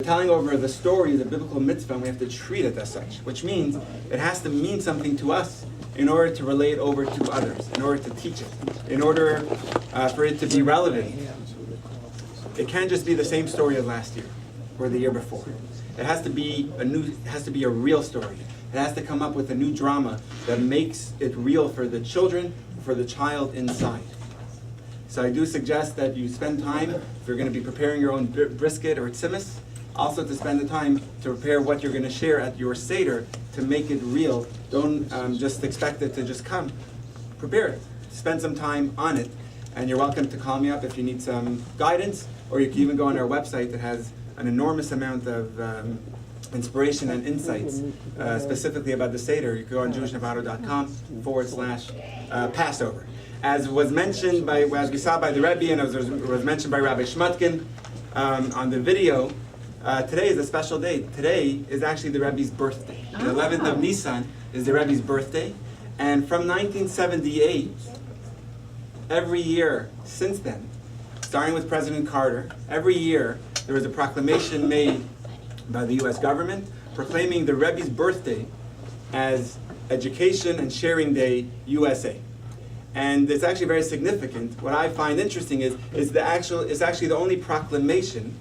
telling over the story, the biblical mitzvah, and we have to treat it as such, which means it has to mean something to us in order to relate over to others, in order to teach it, in order for it to be relevant. It can't just be the same story as last year or the year before. It has to be a real story. It has to come up with a new drama that makes it real for the children, for the child inside. So I do suggest that you spend time, if you're going to be preparing your own brisket or tzimis, also to spend the time to prepare what you're going to share at your Seder to make it real. Don't just expect it to just come. Prepare it. Spend some time on it. And you're welcome to call me up if you need some guidance, or you can even go on our website that has an enormous amount of inspiration and insights specifically about the Seder. You can go on jewishnavado.com/Passover. As was mentioned as we saw by the Rebbe, and as was mentioned by Rabbi Shmutkin on the video, today is a special day. Today is actually the Rebbe's birthday. The 11th of Nisan is the Rebbe's birthday. And from 1978, every year since then, starting with President Carter, every year there was a proclamation made by the U.S. government proclaiming the Rebbe's birthday as Education and Sharing Day USA. And it's actually very significant. What I find interesting is actually the only proclamation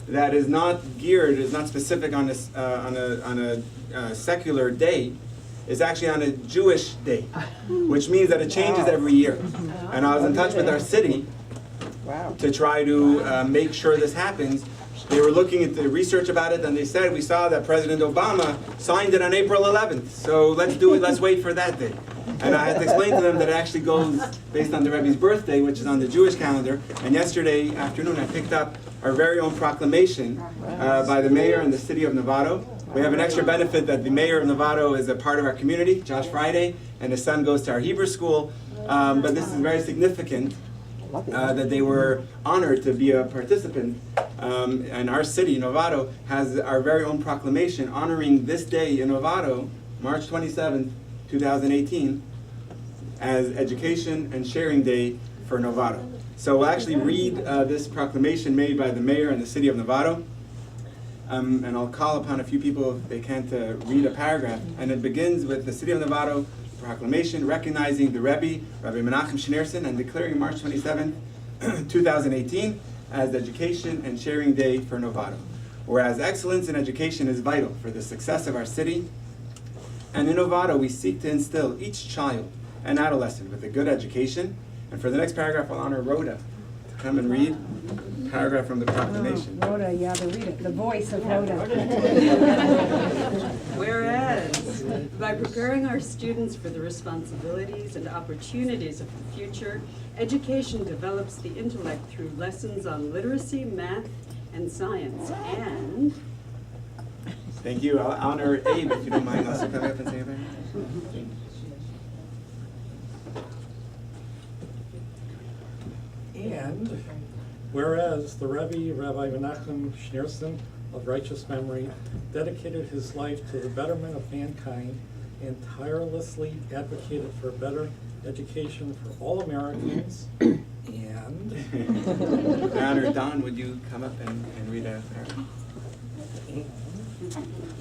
that is not geared, is not specific on a secular day, is actually on a Jewish day, which means that it changes every year. And I was in touch with our city to try to make sure this happens. They were looking at the research about it, and they said, we saw that President Obama signed it on April 11th, so let's do it, let's wait for that day. And I had to explain to them that it actually goes based on the Rebbe's birthday, which is on the Jewish calendar. And yesterday afternoon, I picked up our very own proclamation by the mayor and the city of Novato. We have an extra benefit that the mayor of Novato is a part of our community, Josh Friday, and his son goes to our Hebrew school. But this is very significant that they were honored to be a participant. And our city, Novato, has our very own proclamation honoring this day in Novato, March 27th, 2018, as Education and Sharing Day for Novato. So we'll actually read this proclamation made by the mayor and the city of Novato. And I'll call upon a few people if they can't read a paragraph. And it begins with the city of Novato proclamation recognizing the Rebbe, Rabbi Menachem Schneerson, and declaring March 27th, 2018 as Education and Sharing Day for Novato. Whereas excellence in education is vital for the success of our city, and in Novato we seek to instill each child and adolescent with a good education. And for the next paragraph, I'll honor Rhoda to come and read a paragraph from the proclamation. Rhoda, you have to read it. The voice of Rhoda. Whereas, by preparing our students for the responsibilities and opportunities of the future, education develops the intellect through lessons on literacy, math, and science, and... Thank you. I'll honor Abe, if you don't mind, also coming up and saying that. And whereas the Rebbe, Rabbi Menachem Schneerson, of righteous memory, dedicated his life to the betterment of mankind and tirelessly advocated for better education for all Americans, and... I honor Don, would you come up and read a paragraph?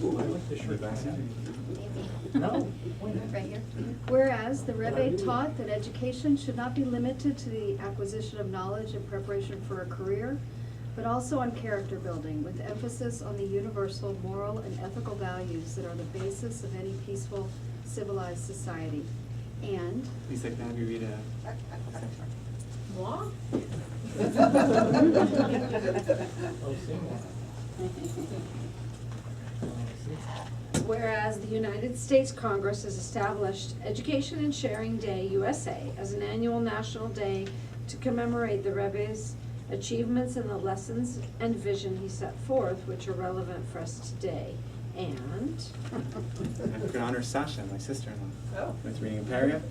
Ooh, I like this shirt. No. Right here. Whereas the Rebbe taught that education should not be limited to the acquisition of knowledge and preparation for a career, but also on character building, with emphasis on the universal moral and ethical values that are the basis of any peaceful, civilized society. And... Please take that, you read a... Moi? Whereas the United States Congress has established Education and Sharing Day USA as an annual national day to commemorate the Rebbe's achievements and the lessons and vision he set forth, which are relevant for us today. And I could honor Sasha, my sister-in-law. That's reading a paragraph.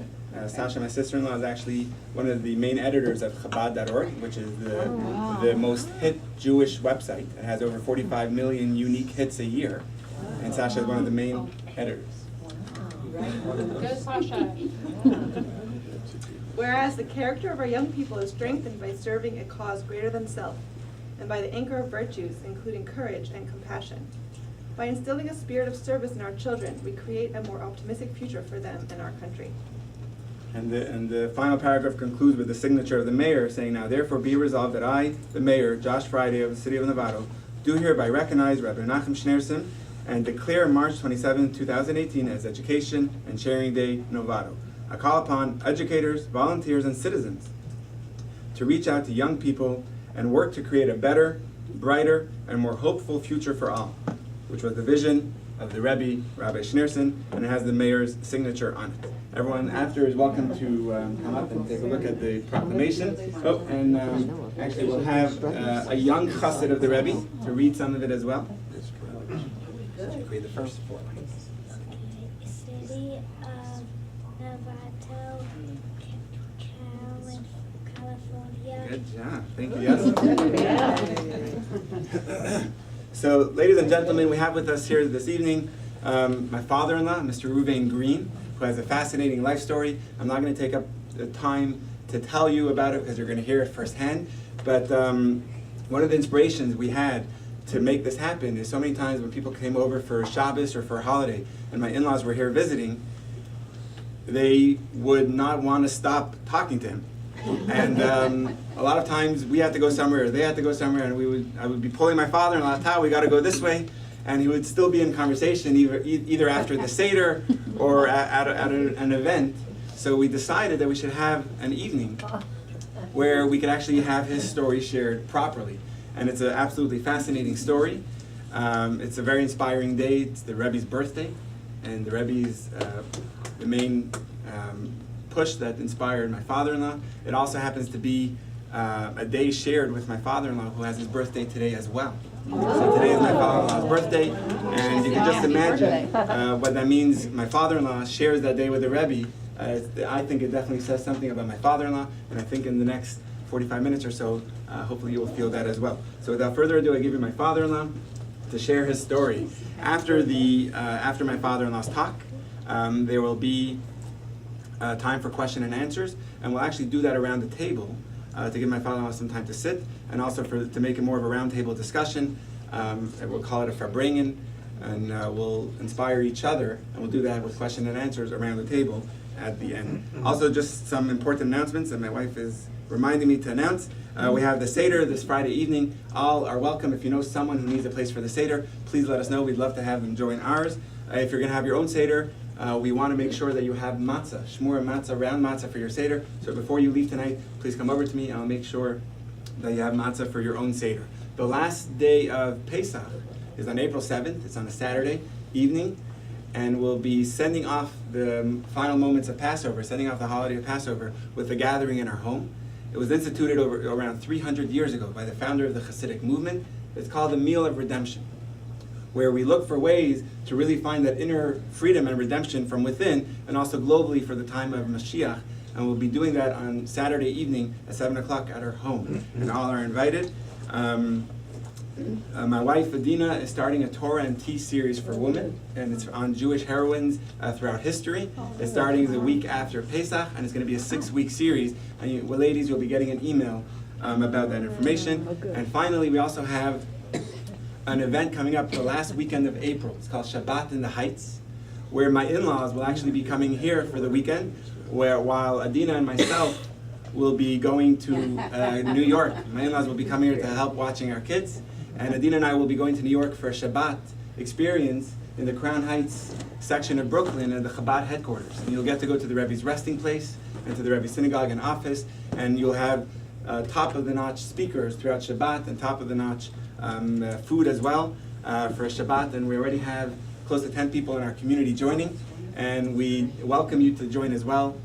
Sasha, my sister-in-law, is actually one of the main editors of Chabad.org, which is the most hit Jewish website. It has over 45 million unique hits a year. And Sasha is one of the main editors. Go, Sasha. Whereas the character of our young people is strengthened by serving a cause greater than self. and by the anchor of virtues, including courage and compassion. By instilling a spirit of service in our children, we create a more optimistic future for them and our country. And the final paragraph concludes with the signature of the mayor saying, now therefore be resolved that I, the mayor, Josh Friday of the city of Novato, do hereby recognize Rabbi Menachem Schneerson and declare March 27, 2018 as Education and Sharing Day Novato. I call upon educators, volunteers, and citizens to reach out to young people and work to create a better, brighter, and more hopeful future for all, which was the vision of the Rebbe, Rabbi Schneerson, and it has the mayor's signature on it. Everyone after is welcome to come up and take a look at the proclamation. Oh, and actually we'll have a young Chassid of the Rebbe to read some of it as well. Read the first 4 lines. City of Novato, California. Good job. Thank you. Yes. So, ladies and gentlemen, we have with us here this evening my father-in-law, Mr. Reuven Green, who has a fascinating life story. I'm not going to take up the time to tell you about it because you're going to hear it firsthand. But one of the inspirations we had to make this happen is so many times when people came over for Shabbos or for a holiday, and my in-laws were here visiting, they would not want to stop talking to him. And a lot of times we had to go somewhere, or they had to go somewhere, and I would be pulling my father-in-law, "Tal, we got to go this way," and he would still be in conversation either after the Seder or at an event. So we decided that we should have an evening where we could actually have his story shared properly. And it's an absolutely fascinating story. It's a very inspiring day. It's the Rebbe's birthday, and the Rebbe's the main push that inspired my father-in-law. It also happens to be a day shared with my father-in-law, who has his birthday today as well. So today is my father-in-law's birthday, and you can just imagine what that means. My father-in-law shares that day with the Rebbe. I think it definitely says something about my father-in-law, and I think in the next 45 minutes or so, hopefully you will feel that as well. So without further ado, I give you my father-in-law to share his story. After my father-in-law's talk, there will be time for question and answers, and we'll actually do that around the table to give my father-in-law some time to sit, and also to make it more of a roundtable discussion. We'll call it a farbrengen, and we'll inspire each other, and we'll do that with question and answers around the table at the end. Also, just some important announcements that my wife is reminding me to announce. We have the Seder this Friday evening. All are welcome. If you know someone who needs a place for the Seder, please let us know. We'd love to have them join ours. If you're going to have your own Seder, we want to make sure that you have matzah, shmura matzah, round matzah for your Seder. So before you leave tonight, please come over to me and I'll make sure that you have matzah for your own Seder. The last day of Pesach is on April 7th. It's on a Saturday evening. And we'll be sending off the final moments of Passover, sending off the holiday of Passover with a gathering in our home. It was instituted around 300 years ago by the founder of the Chassidic movement. It's called the Meal of Redemption, where we look for ways to really find that inner freedom and redemption from within, and also globally for the time of Mashiach. And we'll be doing that on Saturday evening at 7 o'clock at our home. And all are invited. My wife, Adina, is starting a Torah and Tea series for women, and it's on Jewish heroines throughout history. It's starting the week after Pesach, and it's going to be a 6-week series. And ladies, you'll be getting an email about that information. And finally, we also have an event coming up the last weekend of April. It's called Shabbat in the Heights, where my in-laws will actually be coming here for the weekend, while Adina and myself will be going to New York. My in-laws will be coming here to help watching our kids. And Adina and I will be going to New York for a Shabbat experience in the Crown Heights section of Brooklyn at the Chabad headquarters. And you'll get to go to the Rebbe's resting place and to the Rebbe's synagogue and office, and you'll have top-of-the-notch speakers throughout Shabbat and top-of-the-notch food as well for a Shabbat. And we already have close to 10 people in our community joining, and we welcome you to join as well.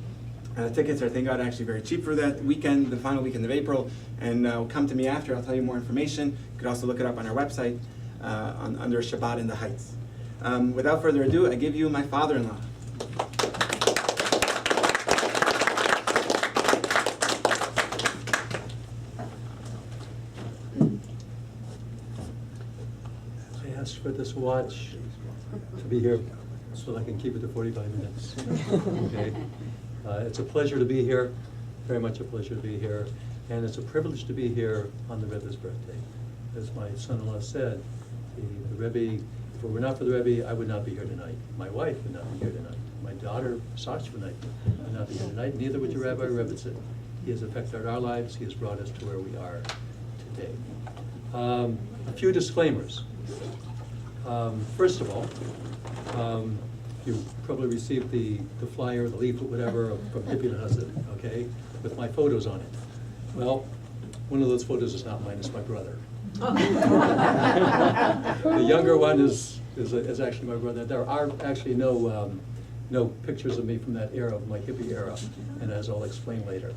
Tickets are, thank God, actually very cheap for that weekend, the final weekend of April. And come to me after, I'll tell you more information. You could also look it up on our website under Shabbat in the Heights. Without further ado, I give you my father-in-law. I asked for this watch to be here so that I can keep it to 45 minutes. Okay. It's a pleasure to be here, very much a pleasure to be here, and it's a privilege to be here on the Rebbe's birthday. as my son-in-law said, the Rebbe, if it were not for the Rebbe, I would not be here tonight. My wife would not be here tonight. My daughter, Sasha, would not be here tonight. Neither would your Rabbi Rebbitzin. He has affected our lives. He has brought us to where we are today. A few disclaimers. First of all, you probably received the flyer, the leaflet, whatever, from Hippie and Chassid, okay, with my photos on it. Well, one of those photos is not mine, it's my brother. The younger one is actually my brother. There are actually no pictures of me from that era, of my hippie era, and as I'll explain later.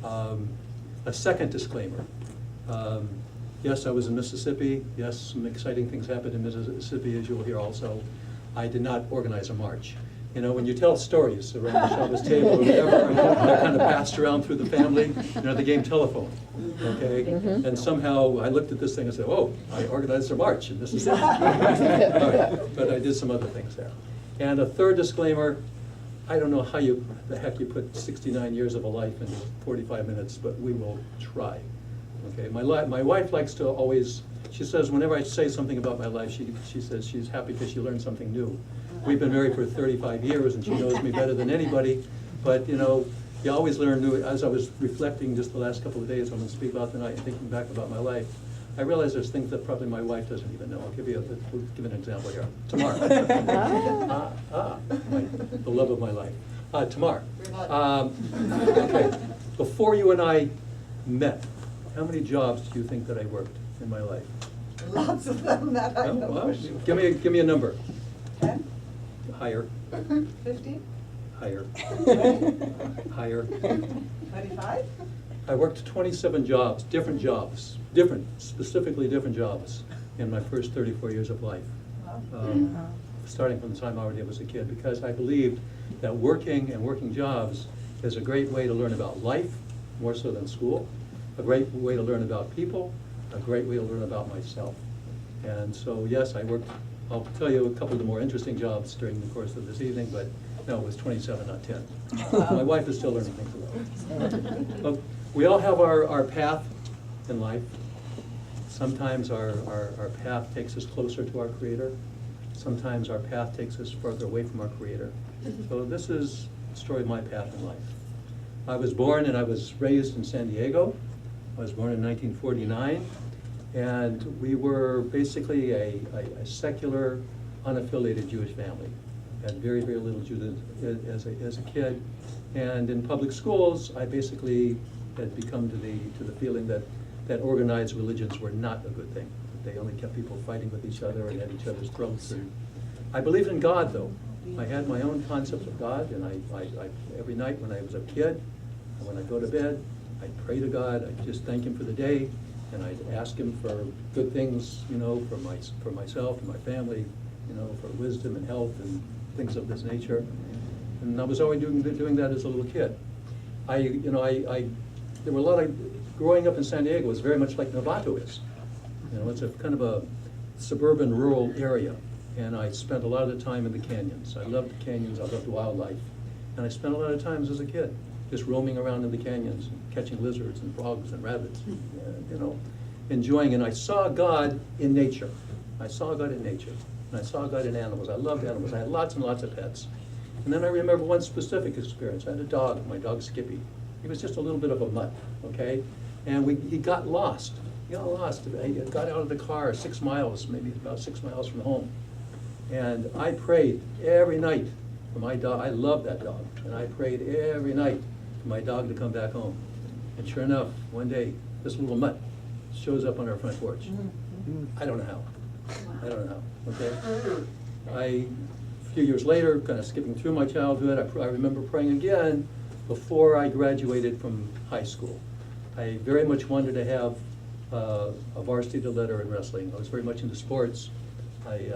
A second disclaimer. Yes, I was in Mississippi. Yes, some exciting things happened in Mississippi, as you'll hear also. I did not organize a march. You know, when you tell stories around the Shabbos table or whatever, they're kind of passed around through the family, you know, the game telephone, okay? And somehow I looked at this thing and said, oh, I organized a march in Mississippi. Right. But I did some other things there. And a third disclaimer, I don't know how the heck you put 69 years of a life into 45 minutes, but we will try. Okay, my wife likes to always, she says whenever I say something about my life, she says she's happy because she learned something new. We've been married for 35 years and she knows me better than anybody, but you know, you always learn new. As I was reflecting just the last couple of days when I speak about tonight and thinking back about my life, I realize there's things that probably my wife doesn't even know. I'll give an example here. Tamar. The love of my life. Tamar. Okay, before you and I met, how many jobs do you think that I worked in my life? Lots of them that I know Well, for sure. give me a number. 10? Higher. 15? Higher. Higher. 25? I worked 27 jobs, specifically different jobs in my first 34 years of life. Wow. Starting from the time I already was a kid, because I believed that working jobs is a great way to learn about life, more so than school, a great way to learn about people, a great way to learn about myself. And so, yes, I worked, I'll tell you a couple of the more interesting jobs during the course of this evening, but no, it was 27, not 10. My wife is still learning things about it. We all have our path in life. Sometimes our path takes us closer to our Creator. Sometimes our path takes us further away from our Creator. So this is the story of my path in life. I was born and I was raised in San Diego. I was born in 1949, and we were basically a secular, unaffiliated Jewish family. Had very, very little Judaism as a kid. And in public schools, I basically had become to the feeling that organized religions were not a good thing. They only kept people fighting with each other and at each other's throats. And I believed in God, though. I had my own concept of God, and I every night when I was a kid, and when I go to bed, I'd pray to God. I'd just thank Him for the day, and I'd ask Him for good things, you know, for myself and my family, you know, for wisdom and health and things of this nature. And I was always doing that as a little kid. There were a lot of, growing up in San Diego was very much like Novato is. You know, it's a kind of a suburban rural area. And I spent a lot of the time in the canyons. I loved the canyons, I loved wildlife. And I spent a lot of times as a kid just roaming around in the canyons, and catching lizards and frogs and rabbits, and, you know, enjoying. And I saw God in nature. I saw God in nature. And I saw God in animals. I loved animals. I had lots and lots of pets. And then I remember one specific experience. I had a dog, my dog Skippy. He was just a little bit of a mutt, okay? And he got lost. He got lost. He got out of the car 6 miles, maybe about 6 miles from home. And I prayed every night for my dog. I love that dog. And I prayed every night for my dog to come back home. And sure enough, one day, this little mutt shows up on our front porch. I don't know how. I don't know how, okay? A few years later, kind of skipping through my childhood, I remember praying again before I graduated from high school. I very much wanted to have a varsity letter in wrestling. I was very much into sports. I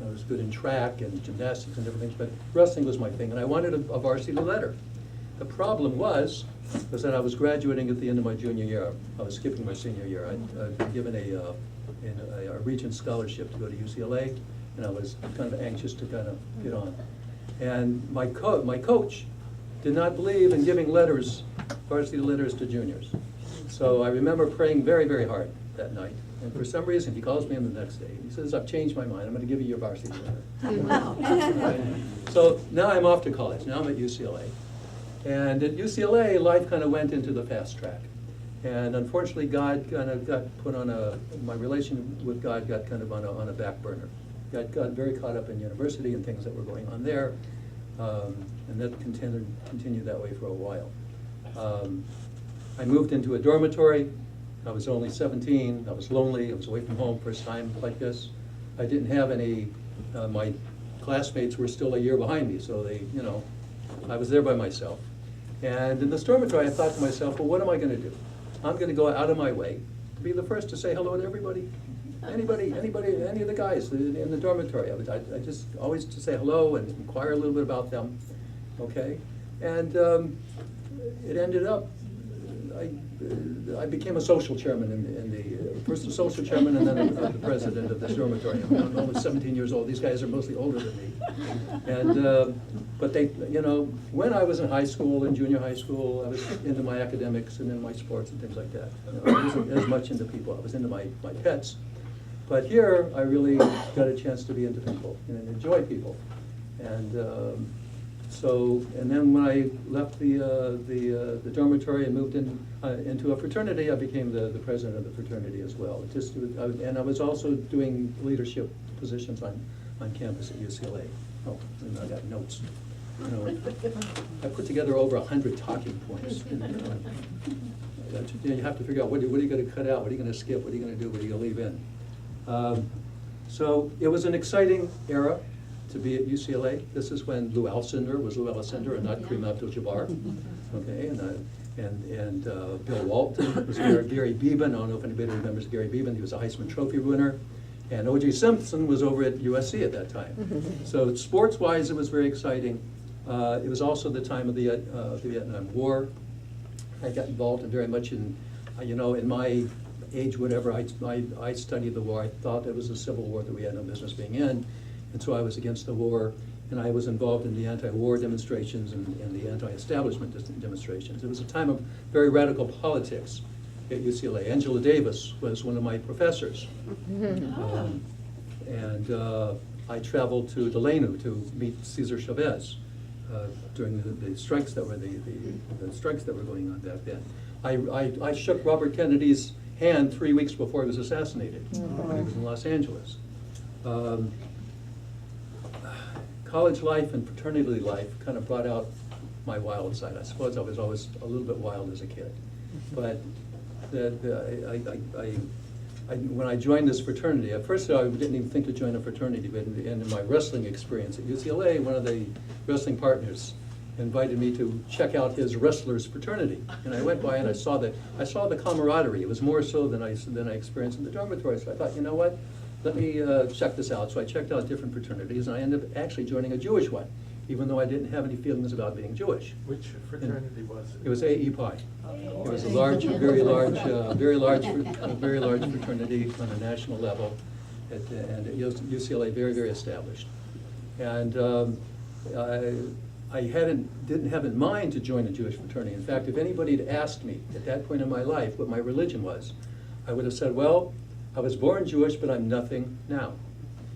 was good in track and gymnastics and different things, but wrestling was my thing, and I wanted a varsity letter. The problem was that I was graduating at the end of my junior year. I was skipping my senior year. I'd been given a Regent scholarship to go to UCLA, and I was kind of anxious to kind of get on. And my coach did not believe in giving letters, varsity letters to juniors. So I remember praying very, very hard that night And for some reason, he calls me in the next day. He says, I've changed my mind. I'm going to give you your varsity letter. So now I'm off to college. Now I'm at UCLA. And at UCLA, life kind of went into the fast track. And unfortunately, God kind of got put on my relation with God got kind of on a back burner. Got very caught up in university and things that were going on there. And that continued that way for a while. I moved into a dormitory. I was only 17. I was lonely. I was away from home first time like this. I didn't have any, my classmates were still a year behind me, so they, I was there by myself. And in this dormitory, I thought to myself, well, what am I going to do? I'm going to go out of my way to be the first to say hello to everybody. Anybody, any of the guys in the dormitory. I just always to say hello and inquire a little bit about them, okay? And it ended up, I became a social chairman first a social chairman and then the president of this dormitory. I'm almost 17 years old. These guys are mostly older than me. And, but they, when I was in high school and junior high school, I was into my academics and in my sports and things like that. I wasn't as much into people. I was into my pets. But here, I really got a chance to be into people and enjoy people. And and then when I left the dormitory and moved into a fraternity, I became the president of the fraternity as well. And I was also doing leadership positions on campus at UCLA. Oh, and I got notes. I put together over 100 talking points. You have to figure out what are you going to cut out, what are you going to skip, what are you going to do, what are you going to leave in. So it was an exciting era to be at UCLA. This is when Lou Alcindor was Lou Alcindor and not Kareem Abdul-Jabbar. Okay, and Bill Walton was Gary Beban. I don't know if anybody remembers Gary Beban. He was a Heisman Trophy winner. And O.J. Simpson was over at USC at that time. So sports-wise, it was very exciting. It was also the time of the Vietnam War. I got involved in very much in my age, whatever, I studied the war. I thought it was a civil war that we had no business being in. And so I was against the war, and I was involved in the anti-war demonstrations and the anti-establishment demonstrations. It was a time of very radical politics at UCLA. Angela Davis was one of my professors. I traveled to Delano to meet Cesar Chavez during the strikes that were the strikes that were going on back then. I shook Robert Kennedy's hand 3 weeks before he was assassinated when he was in Los Angeles. College life and fraternity life kind of brought out my wild side. I suppose I was always a little bit wild as a kid. But when I joined this fraternity, at first I didn't even think to join a fraternity, but in my wrestling experience at UCLA, one of the wrestling partners invited me to check out his wrestlers fraternity. And I went by and I saw the camaraderie. It was more so than I experienced in the dormitory. So I thought, you know what? Let me check this out. So I checked out different fraternities, and I ended up actually joining a Jewish one, even though I didn't have any feelings about being Jewish. Which fraternity was it? It was AE Pi. It was a large, very large fraternity on a national level, and at UCLA, very, very established. And I didn't have in mind to join a Jewish fraternity. In fact, if anybody had asked me at that point in my life what my religion was, I would have said, well, I was born Jewish, but I'm nothing now.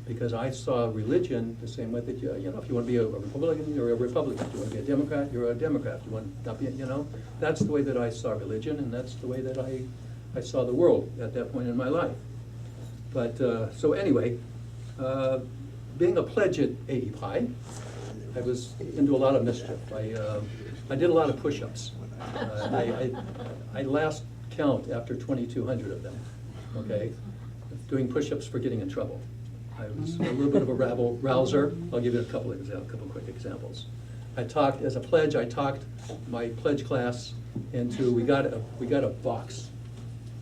Because I saw religion the same way that, if you want to be a Republican, you're a Republican. If you want to be a Democrat, you're a Democrat. If you want to not be, that's the way that I saw religion, and that's the way that I saw the world at that point in my life. But, so anyway, being a pledge at AE Pi, I was into a lot of mischief. I did a lot of push-ups. I last count after 2,200 of them, okay? Doing push-ups for getting in trouble. I was a little bit of a rouser. I'll give you a couple quick examples. As a pledge, I talked my pledge class into, we got a box.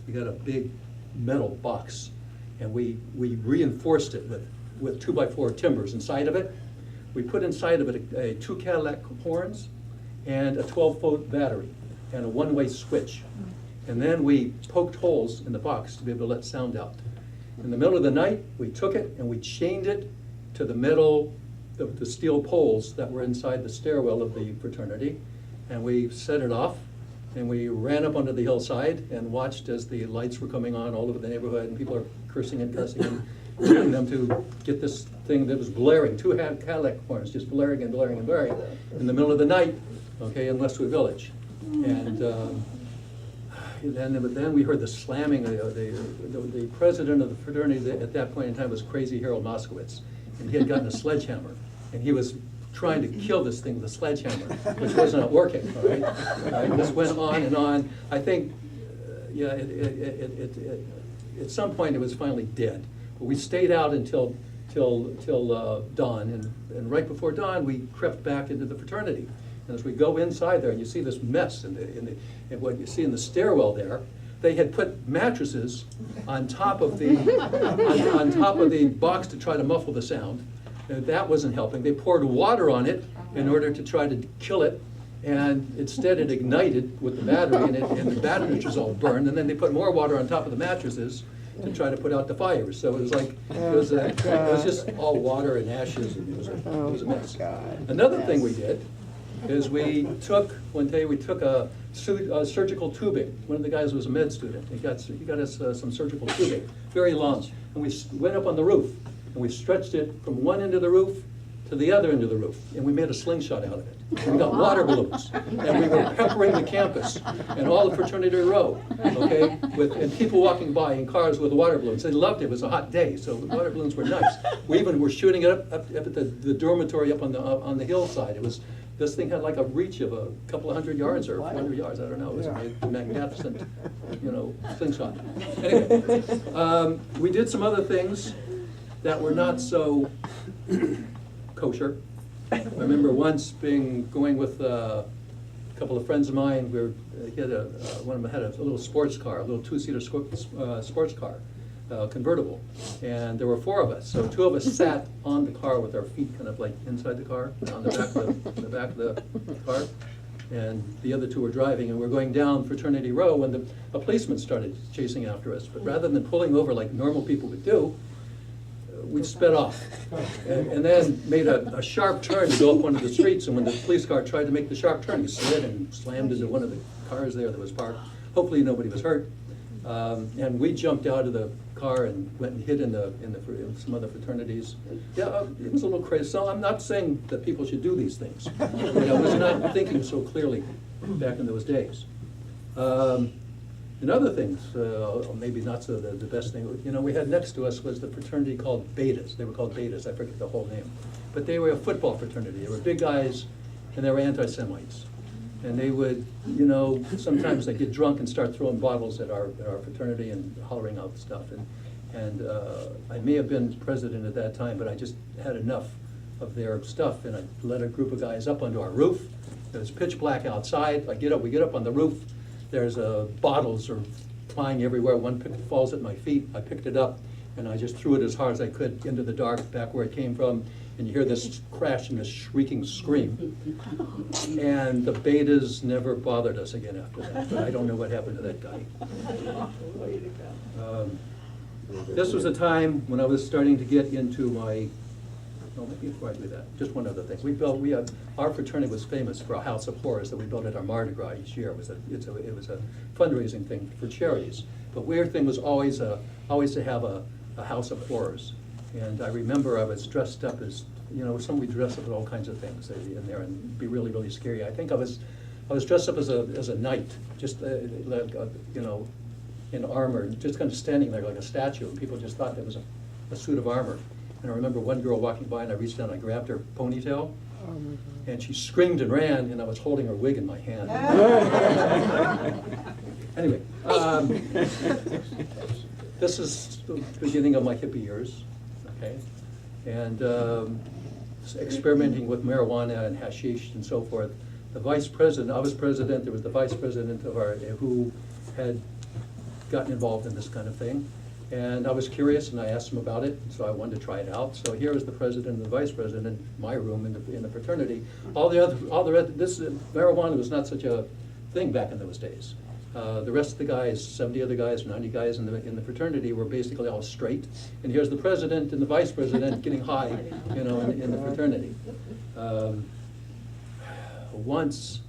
We got a big metal box, and we reinforced it with 2x4 timbers inside of it. We put inside of it 2 Cadillac horns and a 12-volt battery and a one-way switch. And then we poked holes in the box to be able to let sound out. In the middle of the night, we took it and we chained it to the the steel poles that were inside the stairwell of the fraternity, and we set it off, And we ran up onto the hillside and watched as the lights were coming on all over the neighborhood, and people are cursing and cussing and getting them to get this thing that was blaring, two Cadillac horns, just blaring and blaring and blaring in the middle of the night, okay, in Westwood Village. And then we heard the slamming. The president of the fraternity at that point in time was Crazy Harold Moskowitz, and he had gotten a sledgehammer, and he was trying to kill this thing with a sledgehammer, which was not working, all right? This went on and on. I think, at some point it was finally dead. But we stayed out until dawn, and right before dawn, we crept back into the fraternity. And as we go inside there, and you see this mess in what you see in the stairwell there, they had put mattresses on top of the on top of the box to try to muffle the sound. And that wasn't helping. They poured water on it in order to try to kill it, and instead it ignited with the battery, and the batteries was all burned. And then they put more water on top of the mattresses to try to put out the fires. So it was like it was just all water and ashes, and it was a mess. Another thing we did is one day we took a surgical tubing. One of the guys was a med student. He got us some surgical tubing, very long, and we went up on the roof. And we stretched it from one end of the roof to the other end of the roof, and we made a slingshot out of it. And we got water balloons, and we were peppering the campus and all the fraternity row, okay, and people walking by in cars with water balloons. They loved it. It was a hot day, so the water balloons were nice. We even were shooting it up at the dormitory up on the hillside. This thing had like a reach of a couple of 100 yards or 400 yards. I don't know. It was a magnificent, slingshot. Anyway, we did some other things that were not so kosher. I remember once going with a couple of friends of mine. One of them had a little sports car, a little two-seater sports car, convertible, and there were four of us. So two of us sat on the car with our feet kind of like inside the car, on the back of the car, and the other two were driving, and we're going down Fraternity Row when a policeman started chasing after us. But rather than pulling over like normal people would do, we sped off, and then made a sharp turn to go up one of the streets. And when the police car tried to make the sharp turn, he slid and slammed into one of the cars there that was parked. Hopefully nobody was hurt. And we jumped out of the car and went and hid in some other fraternities. Yeah, it was a little crazy. So I'm not saying that people should do these things. I was not thinking so clearly back in those days. And other things, maybe not so the best thing, we had next to us was the fraternity called Betas. They were called Betas, I forget the whole name. But they were a football fraternity. They were big guys, and they were anti-Semites. And they would, sometimes they'd get drunk and start throwing bottles at our fraternity and hollering out stuff. And I may have been president at that time, but I just had enough of their stuff, and I led a group of guys up onto our roof. It was pitch black outside. We get up on the roof. There's bottles are flying everywhere. One falls at my feet. I picked it up, and I just threw it as hard as I could into the dark back where it came from. And you hear this crash and this shrieking scream. And the Betas never bothered us again after that. But I don't know what happened to that guy. This was a time when I was starting to get into my. Maybe before I do that, just one other thing. Our fraternity was famous for a house of horrors that we built at our Mardi Gras each year. It was a fundraising thing for charities. But weird thing was always to have a house of horrors. And I remember I was dressed up as, somebody dressed up with all kinds of things in there and be really, really scary. I think I was dressed up as a knight, just in armor, just kind of standing there like a statue. And people just thought that was a suit of armor. And I remember one girl walking by, and I reached down and I grabbed her ponytail, and she screamed and ran, and I was holding her wig in my hand. Anyway, this is the beginning of my hippie years, okay? And experimenting with marijuana and hashish and so forth. The vice president, I was president, there was the vice president of who had gotten involved in this kind of thing. And I was curious, and I asked him about it, so I wanted to try it out. So here is the president and the vice president in my room in the fraternity. Marijuana was not such a thing back in those days. The rest of the guys, 70 other guys, 90 guys in the fraternity were basically all straight. And here's the president and the vice president getting high, in the fraternity. Once,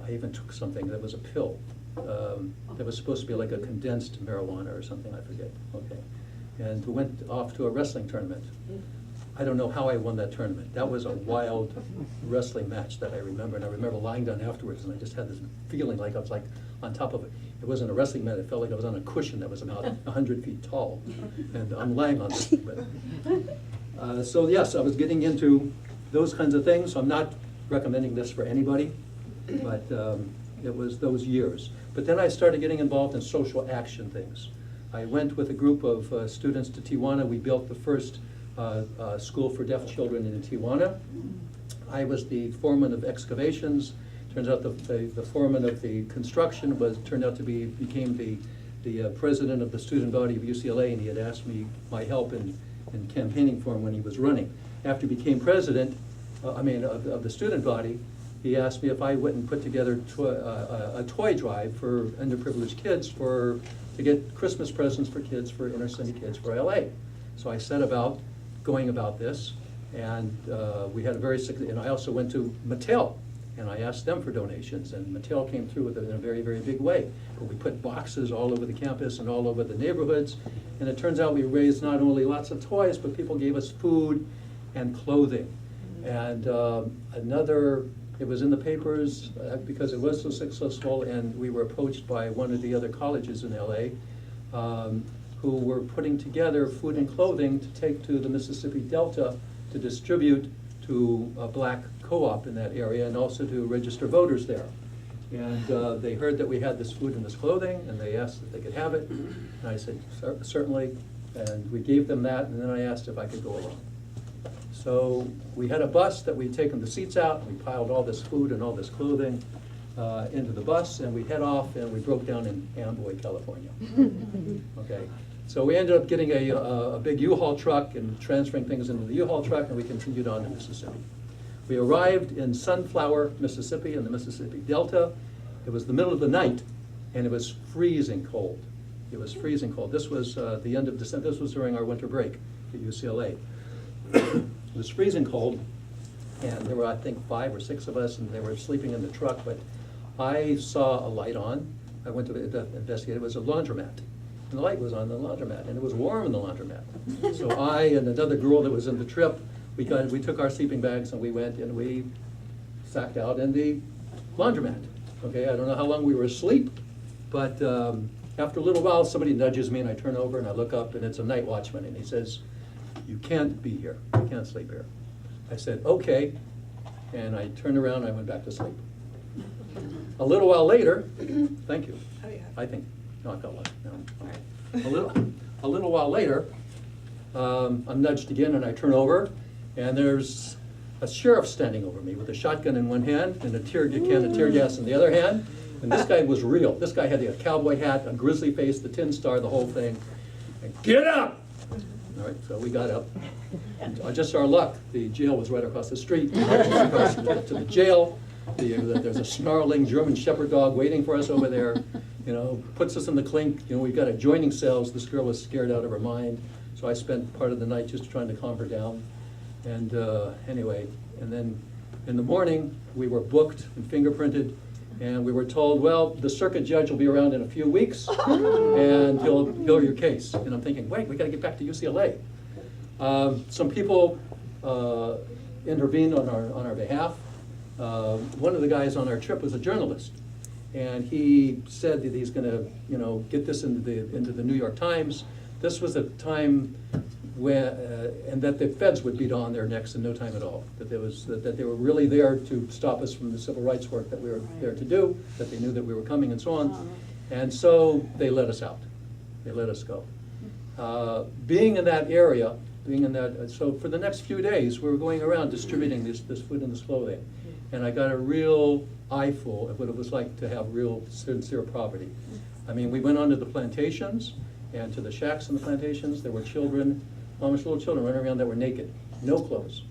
I even took something that was a pill, that was supposed to be like a condensed marijuana or something, I forget, okay. And we went off to a wrestling tournament. I don't know how I won that tournament. That was a wild wrestling match that I remember, and I remember lying down afterwards, and I just had this feeling like I was like on top of it. It wasn't a wrestling mat, it felt like I was on a cushion that was about 100 feet tall, and I'm lying on this. So yes, I was getting into those kinds of things. I'm not recommending this for anybody, but it was those years. But then I started getting involved in social action things. I went with a group of students to Tijuana. We built the first school for deaf children in Tijuana. I was the foreman of excavations. Turns out the foreman of the construction turned out to became the president of the student body of UCLA, and he had asked me my help in campaigning for him when he was running. After he became president, of the student body, he asked me if I wouldn't put together a toy drive for underprivileged kids to get Christmas presents for kids, for inner city kids for LA. So I set about going about this, and we had and I also went to Mattel, and I asked them for donations, and Mattel came through with it in a very, very big way. But we put boxes all over the campus and all over the neighborhoods, and it turns out we raised not only lots of toys, but people gave us food and clothing. And it was in the papers because it was so successful, and we were approached by one of the other colleges in LA who were putting together food and clothing to take to the Mississippi Delta to distribute to a black co-op in that area, and also to register voters there. And they heard that we had this food and this clothing, and they asked if they could have it. And I said, certainly, and we gave them that, and then I asked if I could go along. So we had a bus that we'd taken the seats out, and we piled all this food and all this clothing into the bus, and we head off, and we broke down in Amboy, California. Okay, so we ended up getting a big U-Haul truck and transferring things into the U-Haul truck, and we continued on to Mississippi. We arrived in Sunflower, Mississippi, in the Mississippi Delta. It was the middle of the night, and it was freezing cold. It was freezing cold. This was the end of December. This was during our winter break at UCLA. It was freezing cold, and there were, I think, 5 or 6 of us, and they were sleeping in the truck, but I saw a light on. I went to investigate. It was a laundromat, and the light was on the laundromat, and it was warm in the laundromat. So I and another girl that was in the trip, we took our sleeping bags, and we went and we sacked out in the laundromat. Okay, I don't know how long we were asleep, but after a little while, somebody nudges me, and I turn over, and I look up, and it's a night watchman, and he says, "You can't be here. You can't sleep here." I said, "Okay," and I turned around, and I went back to sleep. A little while later, thank you. Oh, yeah. I think, no, I've got one. No. A little while later, I'm nudged again, and I turn over, and there's a sheriff standing over me with a shotgun in one hand and a can of tear gas in the other hand. And this guy was real. This guy had a cowboy hat, a grizzly face, the tin star, the whole thing. And, "Get up!" All right, so we got up. And just our luck, the jail was right across the street. Across to the jail. There's a snarling German shepherd dog waiting for us over there. You know, puts us in the clink. You know, we've got adjoining cells. This girl was scared out of her mind. So I spent part of the night just trying to calm her down. And anyway, and then in the morning, we were booked and fingerprinted, and we were told, well, the circuit judge will be around in a few weeks, and he'll hear your case. And I'm thinking, wait, we got to get back to UCLA. Some people intervened on our behalf. One of the guys on our trip was a journalist, and he said that he's going to, get this into the New York Times. This was a time when, and that the feds would be on their necks in no time at all. That they were really there to stop us from the civil rights work that we were there to do. That they knew that we were coming and so on, and so they let us out. They let us go. Being in that area, so for the next few days, we were going around distributing this food and this clothing, and I got a real eyeful of what it was like to have real sincere poverty. I mean, we went onto the plantations and to the shacks in the plantations. There were children, almost little children running around that were naked, no clothes,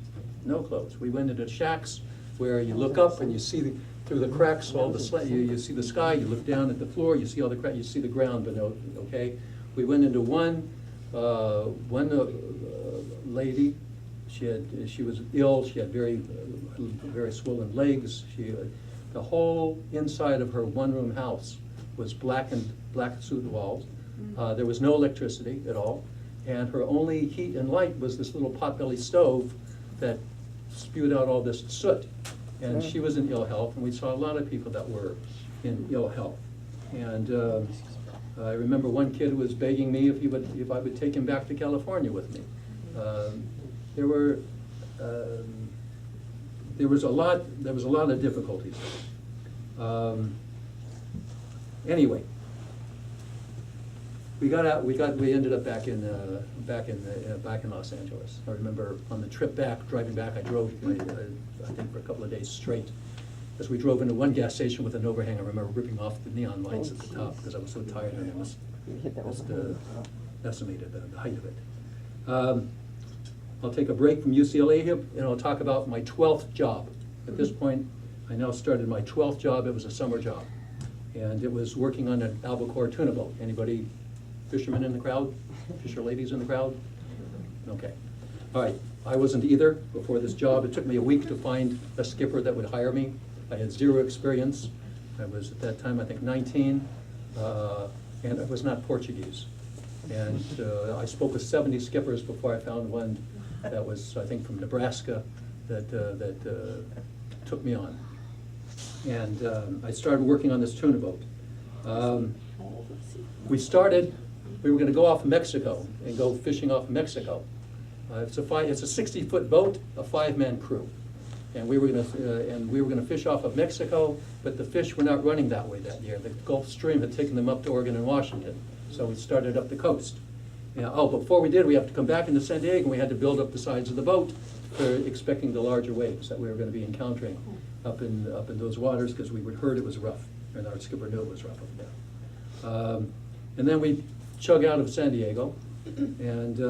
no clothes. We went into shacks where you look up and you see through the cracks all the you see the sky. You look down at the floor, you see all the cracks, you see the ground below. Okay, we went into one lady. She was ill. She had very swollen legs. The whole inside of her one-room house was black soot walls. There was no electricity at all, and her only heat and light was this little potbelly stove that spewed out all this soot. And she was in ill health, and we saw a lot of people that were in ill health. And I remember one kid was begging me if I would take him back to California with me. There was a lot of difficulties. Anyway, we ended up back in Los Angeles. I remember on the trip back, driving back, I drove, I think for a couple of days straight. As we drove into one gas station with an overhang, I remember ripping off the neon lights at the top because I was so tired and I was estimated the height of it. I'll take a break from UCLA here, and I'll talk about my 12th job. At this point, I now started my 12th job. It was a summer job, and it was working on an albacore tuna boat. Anybody fishermen in the crowd? Fisher ladies in the crowd? Okay. All right. I wasn't either before this job. It took me a week to find a skipper that would hire me. I had zero experience. I was at that time, I think, 19, and I was not Portuguese. And I spoke with 70 skippers before I found one that was, I think, from Nebraska that took me on. And I started working on this tuna boat. We were going to go off Mexico and go fishing off Mexico. It's a 60-foot boat, a 5-man crew. And we were going to fish off of Mexico, but the fish were not running that way that year. The Gulf Stream had taken them up to Oregon and Washington, so we started up the coast. Before we did, we have to come back into San Diego, and we had to build up the sides of the boat for expecting the larger waves that we were going to be encountering up in those waters, because we heard it was rough, and our skipper knew it was rough up there. And then we chug out of San Diego, and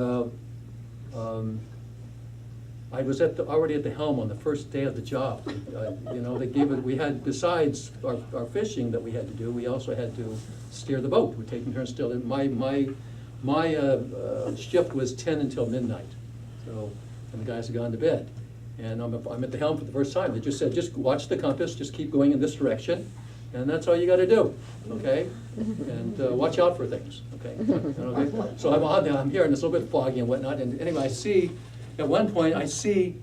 I was already at the helm on the first day of the job. They gave it. We had, besides our fishing that we had to do, we also had to steer the boat. We're taking turns steering. My shift was 10 until midnight. So, and the guys had gone to bed, and I'm at the helm for the first time. They just said, just watch the compass, just keep going in this direction, and that's all you got to do, okay? And watch out for things, okay? Okay? So I'm on there. I'm here, and it's a little bit foggy and whatnot. And anyway, at one point, I see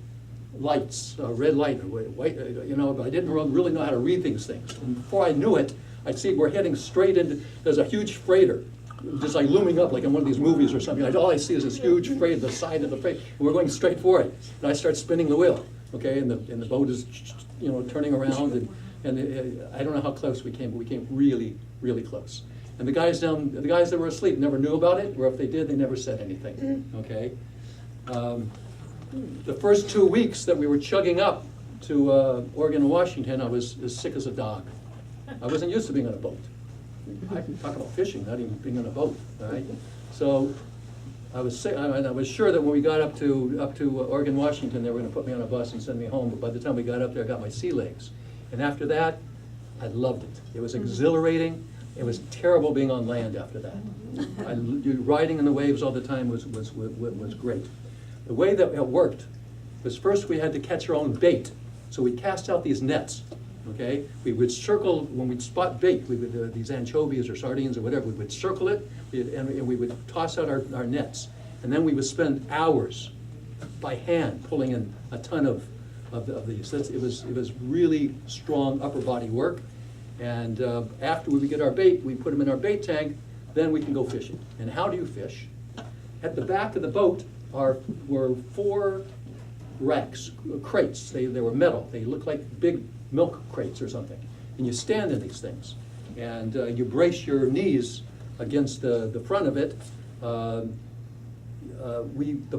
lights, red light, white, but I didn't really know how to read these things. And before I knew it, I see we're heading straight into, there's a huge freighter, just like looming up like in one of these movies or something. All I see is this huge freighter, the side of the freighter, and we're going straight for it. And I start spinning the wheel, okay, and the boat is, turning around, and I don't know how close we came, but we came really, really close. And the guys that were asleep never knew about it, or if they did, they never said anything, okay? The first 2 weeks that we were chugging up to Oregon and Washington, I was as sick as a dog. I wasn't used to being on a boat. I can talk about fishing, not even being on a boat, all right? So I was sick, and I was sure that when we got up to Oregon, Washington, they were going to put me on a bus and send me home. But by the time we got up there, I got my sea legs. And after that, I loved it. It was exhilarating. It was terrible being on land after that. Riding in the waves all the time was great. The way that it worked was, first we had to catch our own bait. So we cast out these nets, okay? We would circle, when we'd spot bait, we would, these anchovies or sardines or whatever, we would circle it, and we would toss out our nets. And then we would spend hours by hand pulling in a ton of these. It was really strong upper body work. And after we get our bait, we put them in our bait tank, then we can go fishing. And how do you fish? At the back of the boat were 4 racks, crates. They were metal. They looked like big milk crates or something. And you stand in these things, and you brace your knees against the front of it. The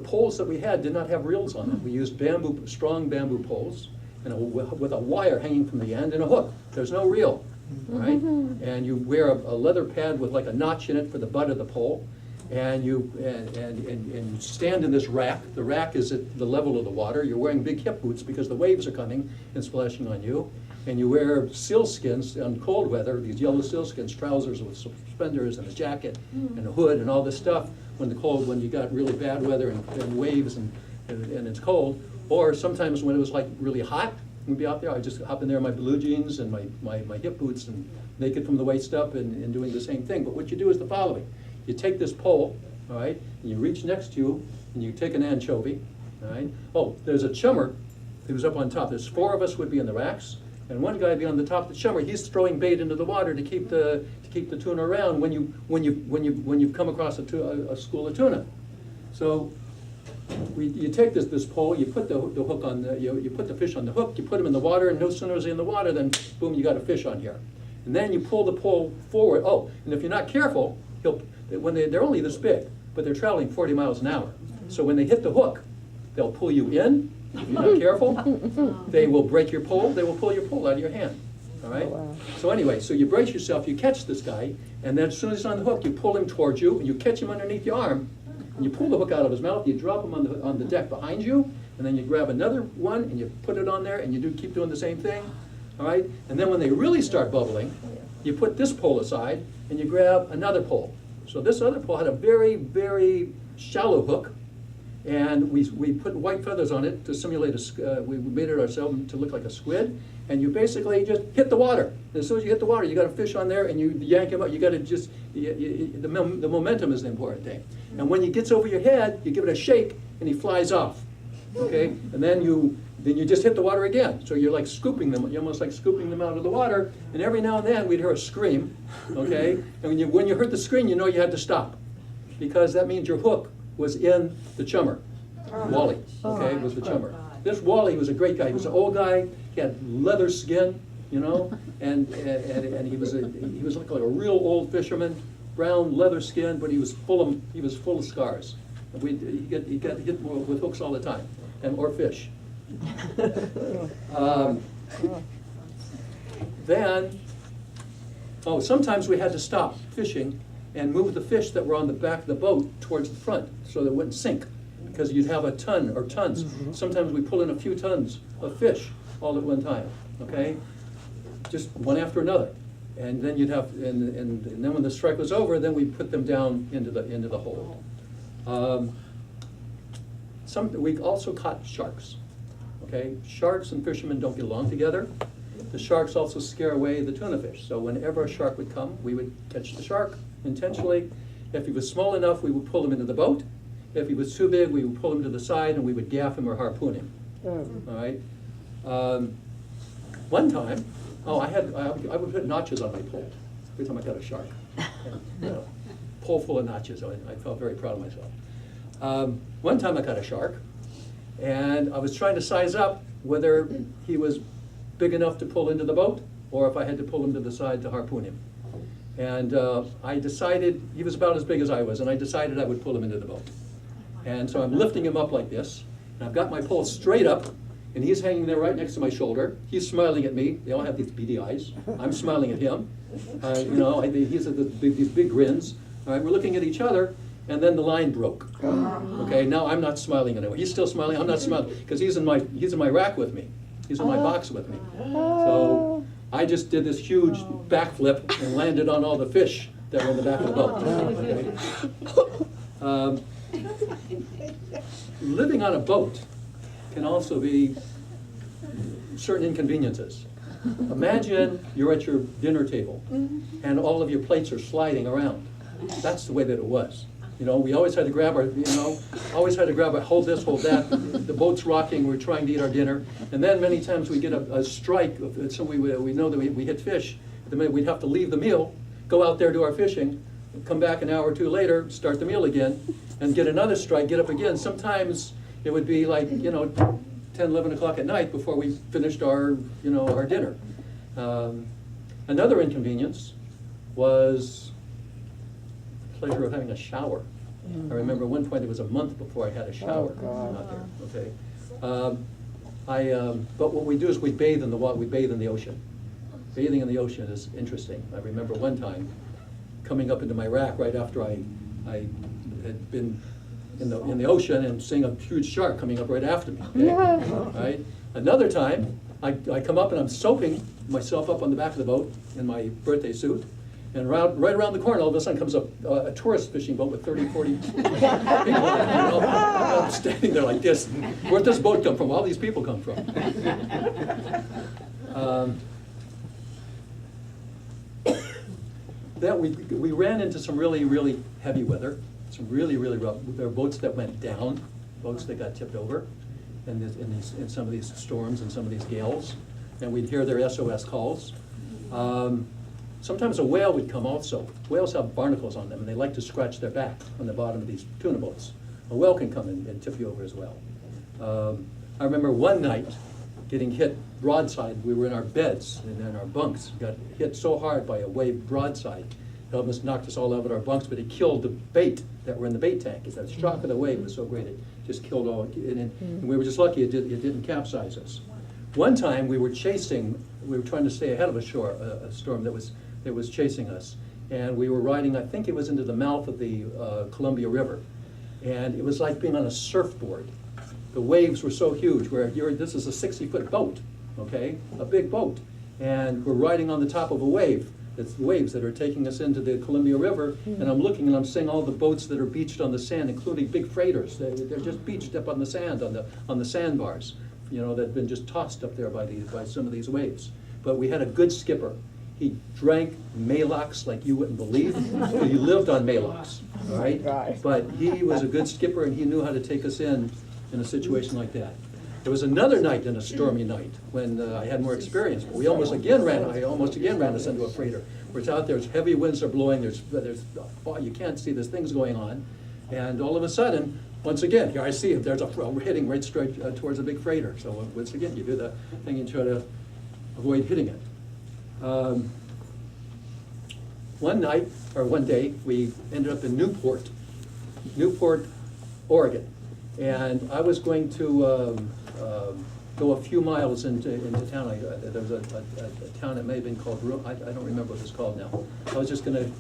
poles that we had did not have reels on them. We used strong bamboo poles, and with a wire hanging from the end and a hook. There's no reel, right? And you wear a leather pad with like a notch in it for the butt of the pole. And you stand in this rack. The rack is at the level of the water. You're wearing big hip boots because the waves are coming and splashing on you. And you wear sealskins on cold weather, these yellow sealskins, trousers with suspenders and a jacket and a hood and all this stuff when you got really bad weather and waves and it's cold. Or sometimes when it was like really hot, We'd be out there, I'd just hop in there in my blue jeans and my hip boots and naked from the waist up and doing the same thing. But what you do is the following. You take this pole, all right, and you reach next to you and you take an anchovy, all right. Oh, there's a chummer who's up on top. There's 4 of us would be in the racks, and one guy would be on the top of the chummer. He's throwing bait into the water to keep the tuna around when you come across a school of tuna. So you take this pole, you put the hook on you put the fish on the hook, you put him in the water, and no sooner is he in the water than boom, you got a fish on here. And then you pull the pole forward. Oh, and if you're not careful, they're only this big, but they're traveling 40 miles an hour. So when they hit the hook, they'll pull you in. If you're not careful, they will break your pole. They will pull your pole out of your hand. All right. So anyway, so you brace yourself. You catch this guy, and then as soon as he's on the hook, you pull him towards you, and you catch him underneath your arm. And you pull the hook out of his mouth, you drop him on the deck behind you, and then you grab another one and you put it on there, and you keep doing the same thing, all right? And then when they really start bubbling, you put this pole aside and you grab another pole. So this other pole had a very, very shallow hook, and we put white feathers on it to simulate we made it ourselves to look like a squid, and you basically just hit the water. And as soon as you hit the water, you got a fish on there, and you yank him up. You got to just the momentum is the important thing. And when he gets over your head, you give it a shake, and he flies off. Okay, and then you just hit the water again. So you're like scooping them. You're almost like scooping them out of the water. And every now and then we'd hear a scream. Okay, and when you heard the scream, you know you had to stop, because that means your hook was in the chummer. Wally, okay, was the chummer. This Wally was a great guy. He was an old guy. He had leather skin, you know, and he was like a real old fisherman, brown leather skin, but he was full of scars. He got hit with hooks all the time, or fish. Sometimes we had to stop fishing and move the fish that were on the back of the boat towards the front so they wouldn't sink, because you'd have a ton or tons. Sometimes we pull in a few tons of fish all at one time, okay? Just one after another. And then you'd have, and then when the strike was over, then we put them down into the hole. We also caught sharks, okay? Sharks and fishermen don't get along together. The sharks also scare away the tuna fish. So whenever a shark would come, we would catch the shark intentionally. If he was small enough, we would pull him into the boat. If he was too big, we would pull him to the side and we would gaff him or harpoon him. All right. One time, I would put notches on my pole every time I got a shark. Pole full of notches. I felt very proud of myself. One time I got a shark, and I was trying to size up whether he was big enough to pull into the boat or if I had to pull him to the side to harpoon him. And I decided, he was about as big as I was, and I decided I would pull him into the boat. And so I'm lifting him up like this, and I've got my pole straight up, and he's hanging there right next to my shoulder. He's smiling at me. They all have these beady eyes. I'm smiling at him. He's these big grins. All right, we're looking at each other, and then the line broke. Okay, now I'm not smiling anymore. He's still smiling. I'm not smiling because he's in my rack with me. He's in my box with me. So I just did this huge backflip and landed on all the fish that were in the back of the boat. Okay. Living on a boat can also be certain inconveniences. Imagine you're at your dinner table and all of your plates are sliding around. That's the way that it was. We always had to grab hold this, hold that. The boat's rocking, we're trying to eat our dinner. And then many times we get a strike, so we know that we hit fish. We'd have to leave the meal, go out there, do our fishing, come back an hour or two later, start the meal again, and get another strike, get up again. Sometimes it would be like, 10, 11 o'clock at night before we finished our dinner. Another inconvenience was the pleasure of having a shower. I remember at one point it was a month before I had a shower out there. Okay. But what we do is we bathe in the water. We bathe in the ocean. Bathing in the ocean is interesting. I remember one time coming up into my rack right after I had been in the ocean and seeing a huge shark coming up right after me. Okay? Right. Another time I come up and I'm soaping myself up on the back of the boat in my birthday suit. And right around the corner, all of a sudden comes a tourist fishing boat with 30, 40 people on it, you know? I'm standing there like this. Where'd this boat come from? All these people come from. That we ran into some really, really heavy weather, some really, really rough. There were boats that went down, boats that got tipped over in some of these storms and some of these gales, and we'd hear their SOS calls. Sometimes a whale would come also. Whales have barnacles on them, and they like to scratch their back on the bottom of these tuna boats. A whale can come and tip you over as well. I remember one night getting hit broadside. We were in our beds and in our bunks, got hit so hard by a wave broadside. It almost knocked us all out of our bunks, but it killed the bait that were in the bait tank. The shock of the wave was so great, it just killed all, and we were just lucky it didn't capsize us. One time we were trying to stay ahead of a storm that was chasing us. And we were riding, I think it was into the mouth of the Columbia River. And it was like being on a surfboard. The waves were so huge, this is a 60-foot boat, okay? A big boat. And we're riding on the top of a wave. It's waves that are taking us into the Columbia River. And I'm looking and I'm seeing all the boats that are beached on the sand, including big freighters. They're just beached up on the sand, on the sandbars, you know, that have been just tossed up there by some of these waves. But we had a good skipper. He drank Maalox like you wouldn't believe. He lived on Maalox, all right? But he was a good skipper, and he knew how to take us in a situation like that. There was another night, in a stormy night, when I had more experience. But I almost again ran us into a freighter. Where it's out there, heavy winds are blowing, you can't see, there's things going on. And all of a sudden, once again, here I see it, we're hitting right straight towards a big freighter. So once again, you do the thing, you try to avoid hitting it. One day, we ended up in Newport, Oregon. And I was going to go a few miles into town. There was a town that may have been called, I don't remember what it's called now. I was just going to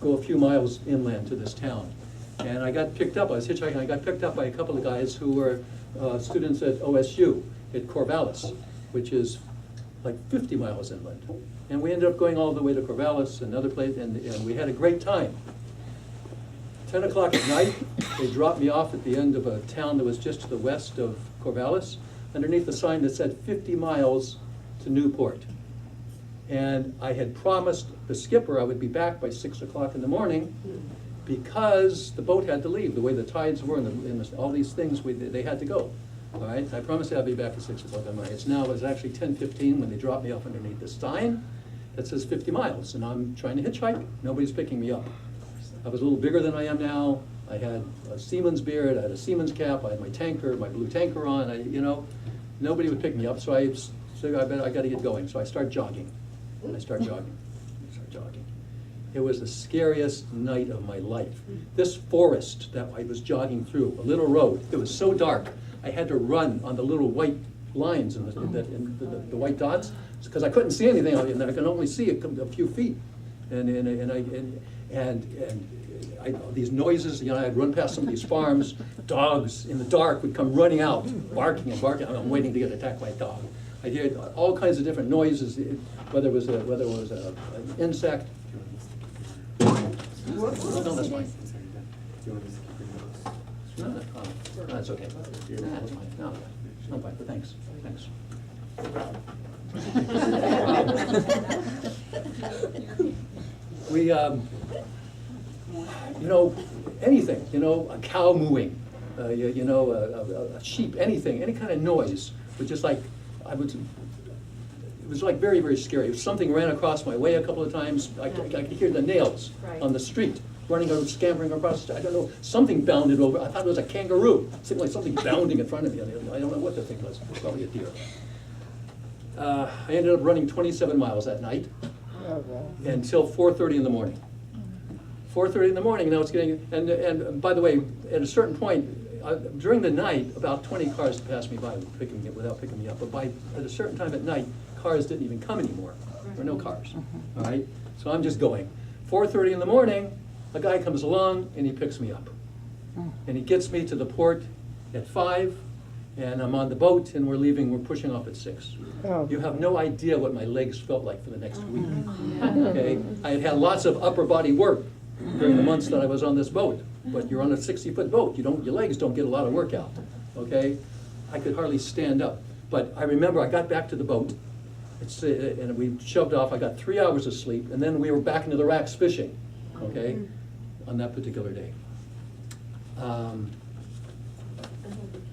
go a few miles inland to this town. And I got picked up, I was hitchhiking, I got picked up by a couple of guys who were students at OSU, at Corvallis, which is like 50 miles inland. And we ended up going all the way to Corvallis, another place, and we had a great time. 10 o'clock at night, they dropped me off at the end of a town that was just to the west of Corvallis, underneath a sign that said 50 miles to Newport. And I had promised the skipper I would be back by 6 o'clock in the morning because the boat had to leave, the way the tides were and all these things, they had to go. All right, I promised I'd be back at 6 o'clock in the morning. It's actually 10:15 when they dropped me off underneath this sign that says 50 miles, and I'm trying to hitchhike. Nobody's picking me up. I was a little bigger than I am now. I had a seaman's beard, I had a seaman's cap, I had my blue tanker on, nobody would pick me up, so I got to get going. So I start jogging. It was the scariest night of my life. This forest that I was jogging through, a little road, it was so dark, I had to run on the little white lines and the white dots, because I couldn't see anything, and I could only see a few feet. These noises, I'd run past some of these farms, dogs in the dark would come running out, barking and barking. I'm waiting to get attacked by a dog. I hear all kinds of different noises, whether it was an insect. No, that's fine. No, that's okay. That's fine. No, I'm fine, but thanks. We, anything, a cow mooing, a sheep, anything, any kind of noise, was just like, it was like very, very scary. If something ran across my way a couple of times, I could hear the nails on the street, running or scampering across the street. I don't know, something bounded over. I thought it was a kangaroo. It seemed like something bounding in front of me. I don't know what the thing was. It was probably a deer. I ended up running 27 miles that night until 4:30 in the morning. 4:30 in the morning, now it's getting, and by the way, at a certain point, during the night, about 20 cars passed me by without picking me up, but at a certain time at night, cars didn't even come anymore. There were no cars, all right? So I'm just going. 4:30 in the morning, a guy comes along and he picks me up. And he gets me to the port at 5, And I'm on the boat, and we're leaving, we're pushing off at 6. Oh. You have no idea what my legs felt like for the next week. Okay? I had had lots of upper body work during the months that I was on this boat, but you're on a 60-foot boat. Your legs don't get a lot of workout. Okay? I could hardly stand up. But I remember I got back to the boat, and we shoved off. I got 3 hours of sleep, and then we were back into the racks fishing. Okay? On that particular day.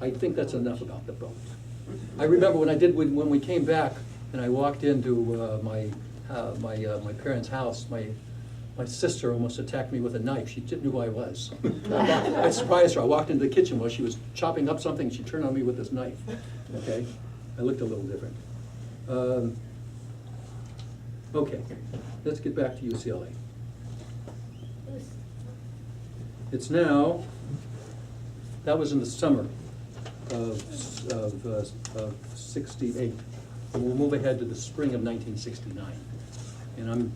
I think that's enough about the boat. I remember when we came back and I walked into my parents' house, my sister almost attacked me with a knife. She didn't know who I was. I surprised her. I walked into the kitchen while she was chopping up something. She turned on me with this knife. Okay, I looked a little different. Okay, let's get back to UCLA. It's now, that was in the summer of 68. And we'll move ahead to the spring of 1969. And I'm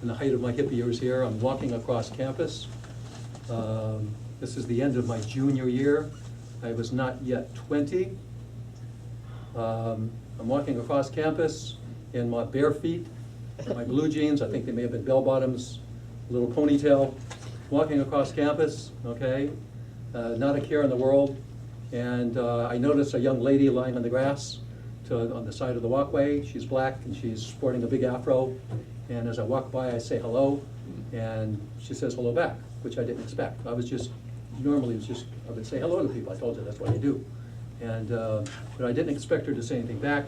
in the height of my hippie years here. I'm walking across campus. This is the end of my junior year. I was not yet 20. I'm walking across campus in my bare feet, my blue jeans. I think they may have been bell bottoms, a little ponytail. Walking across campus, okay, not a care in the world. And I noticed a young lady lying on the grass on the side of the walkway. She's black and she's sporting a big afro. And as I walk by, I say hello, and she says hello back, which I didn't expect. I would say hello to people. I told you that's what I do. And, but I didn't expect her to say anything back.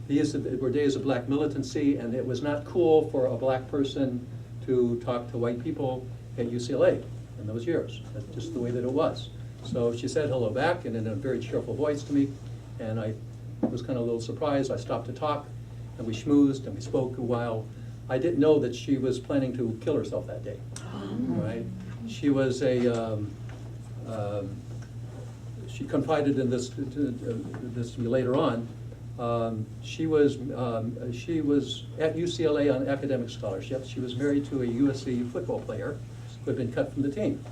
These were days of black militancy, and it was not cool for a black person to talk to white people at UCLA in those years. That's just the way that it was. So she said hello back, and in a very cheerful voice to me, and I was kind of a little surprised. I stopped to talk, and we schmoozed, and we spoke a while. I didn't know that she was planning to kill herself that day, right? She was she confided in this to me later on. She was at UCLA on academic scholarship. She was married to a USC football player who had been cut from the team.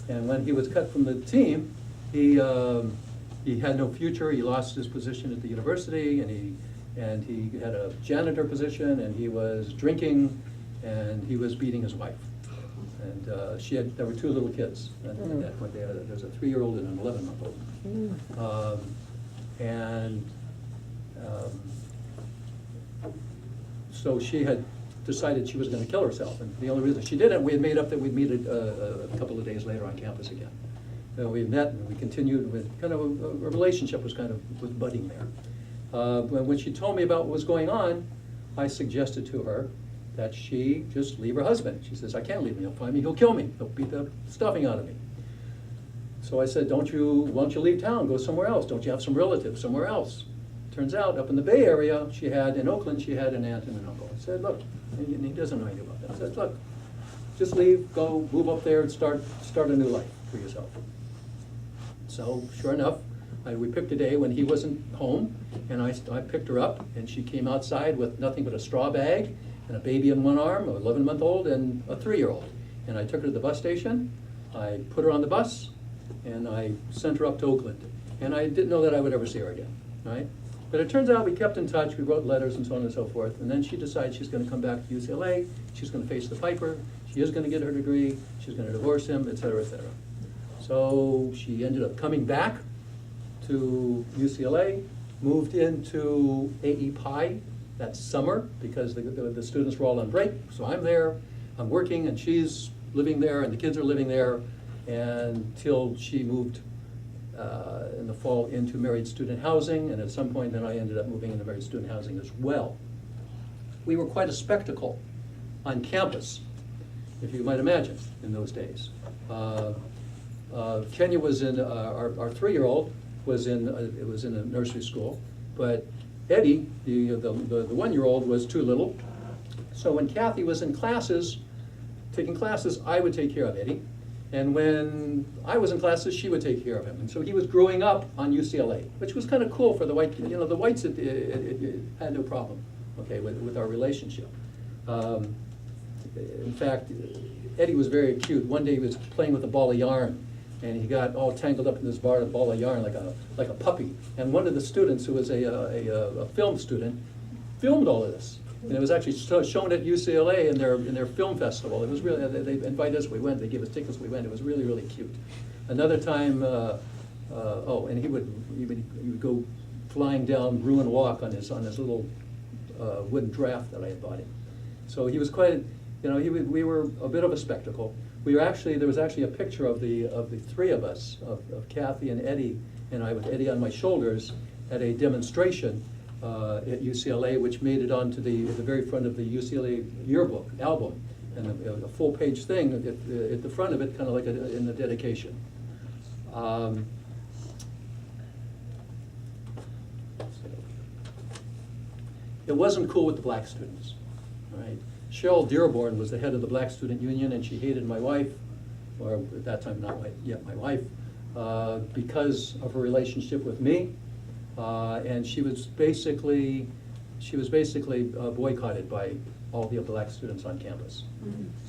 And when he was cut from the team, he had no future. He lost his position at the university, and he had a janitor position, and he was drinking, and he was beating his wife. And there were 2 little kids at that point. There was a 3-year-old and an 11-month-old. So she had decided she was going to kill herself, and the only reason she didn't, we had made up that we'd meet a couple of days later on campus again. We met and we continued with kind of a relationship was budding there. When she told me about what was going on, I suggested to her that she just leave her husband. She says, I can't leave him, he'll find me, he'll kill me, he'll beat the stuffing out of me. So I said, why don't you leave town, go somewhere else? Don't you have some relatives somewhere else? Turns out, up in the Bay Area, in Oakland, she had an aunt and an uncle. I said, look, and he doesn't know anything about that. I said, look, just leave, go, move up there and start a new life for yourself. So, sure enough, we picked a day when he wasn't home, and I picked her up, and she came outside with nothing but a straw bag and a baby in one arm, an 11-month-old, and a 3-year-old. And I took her to the bus station, I put her on the bus, and I sent her up to Oakland. And I didn't know that I would ever see her again, right? But it turns out we kept in touch, we wrote letters and so on and so forth, and then she decided she's going to come back to UCLA, she's going to face the piper, she is going to get her degree, she's going to divorce him, et cetera, et cetera. So she ended up coming back to UCLA, moved into AE Pi that summer because the students were all on break, so I'm there, I'm working, and she's living there, and the kids are living there, until she moved in the fall into married student housing, and at some point then I ended up moving into married student housing as well. We were quite a spectacle on campus, if you might imagine, in those days. Kenya was in, our 3-year-old was in a nursery school, but Eddie, the 1-year-old, was too little. So when Kathy was in classes, taking classes, I would take care of Eddie. And when I was in classes, she would take care of him. And so he was growing up on UCLA, which was kind of cool for the white, the whites it had no problem, okay, with our relationship. In fact, Eddie was very cute. One day he was playing with a ball of yarn, and he got all tangled up in this ball of yarn like a puppy. And one of the students, who was a film student, filmed all of this. And it was actually shown at UCLA in their film festival. It was really, they invited us, we went, they gave us tickets, we went. It was really, really cute. Another time, and he would go flying down Bruin Walk on his little wooden draft that I had bought him. So he was quite, we were a bit of a spectacle. There was actually a picture of the three of us, of Kathy and Eddie, and I with Eddie on my shoulders at a demonstration at UCLA, which made it onto the very front of the UCLA yearbook album, and a full-page thing at the front of it, kind of like in the dedication. It wasn't cool with the black students, all right? Cheryl Dearborn was the head of the Black Student Union, and she hated my wife, or at that time not yet my wife, because of her relationship with me, and she was basically boycotted by all the black students on campus.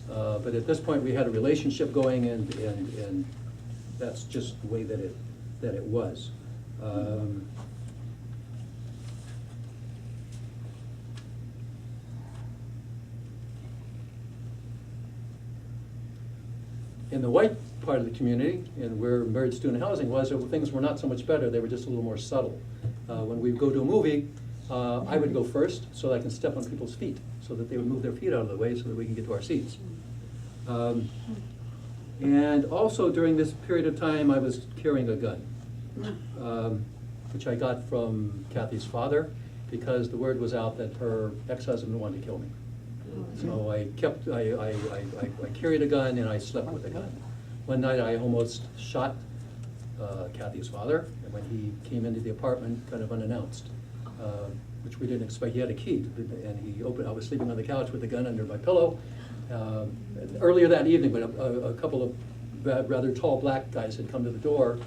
But at this point, we had a relationship going, and that's just the way that it was. In the white part of the community, and where married student housing was, things were not so much better, they were just a little more subtle. When we go to a movie, I would go first so that I can step on people's feet, so that they would move their feet out of the way so that we can get to our seats. And also during this period of time, I was carrying a gun, which I got from Kathy's father, because the word was out that her ex-husband wanted to kill me. So I carried a gun and I slept with a gun. One night I almost shot Kathy's father, and when he came into the apartment kind of unannounced, which we didn't expect. He had a key, and he opened. I was sleeping on the couch with the gun under my pillow. Earlier that evening, but a couple of rather tall black guys had come to the door,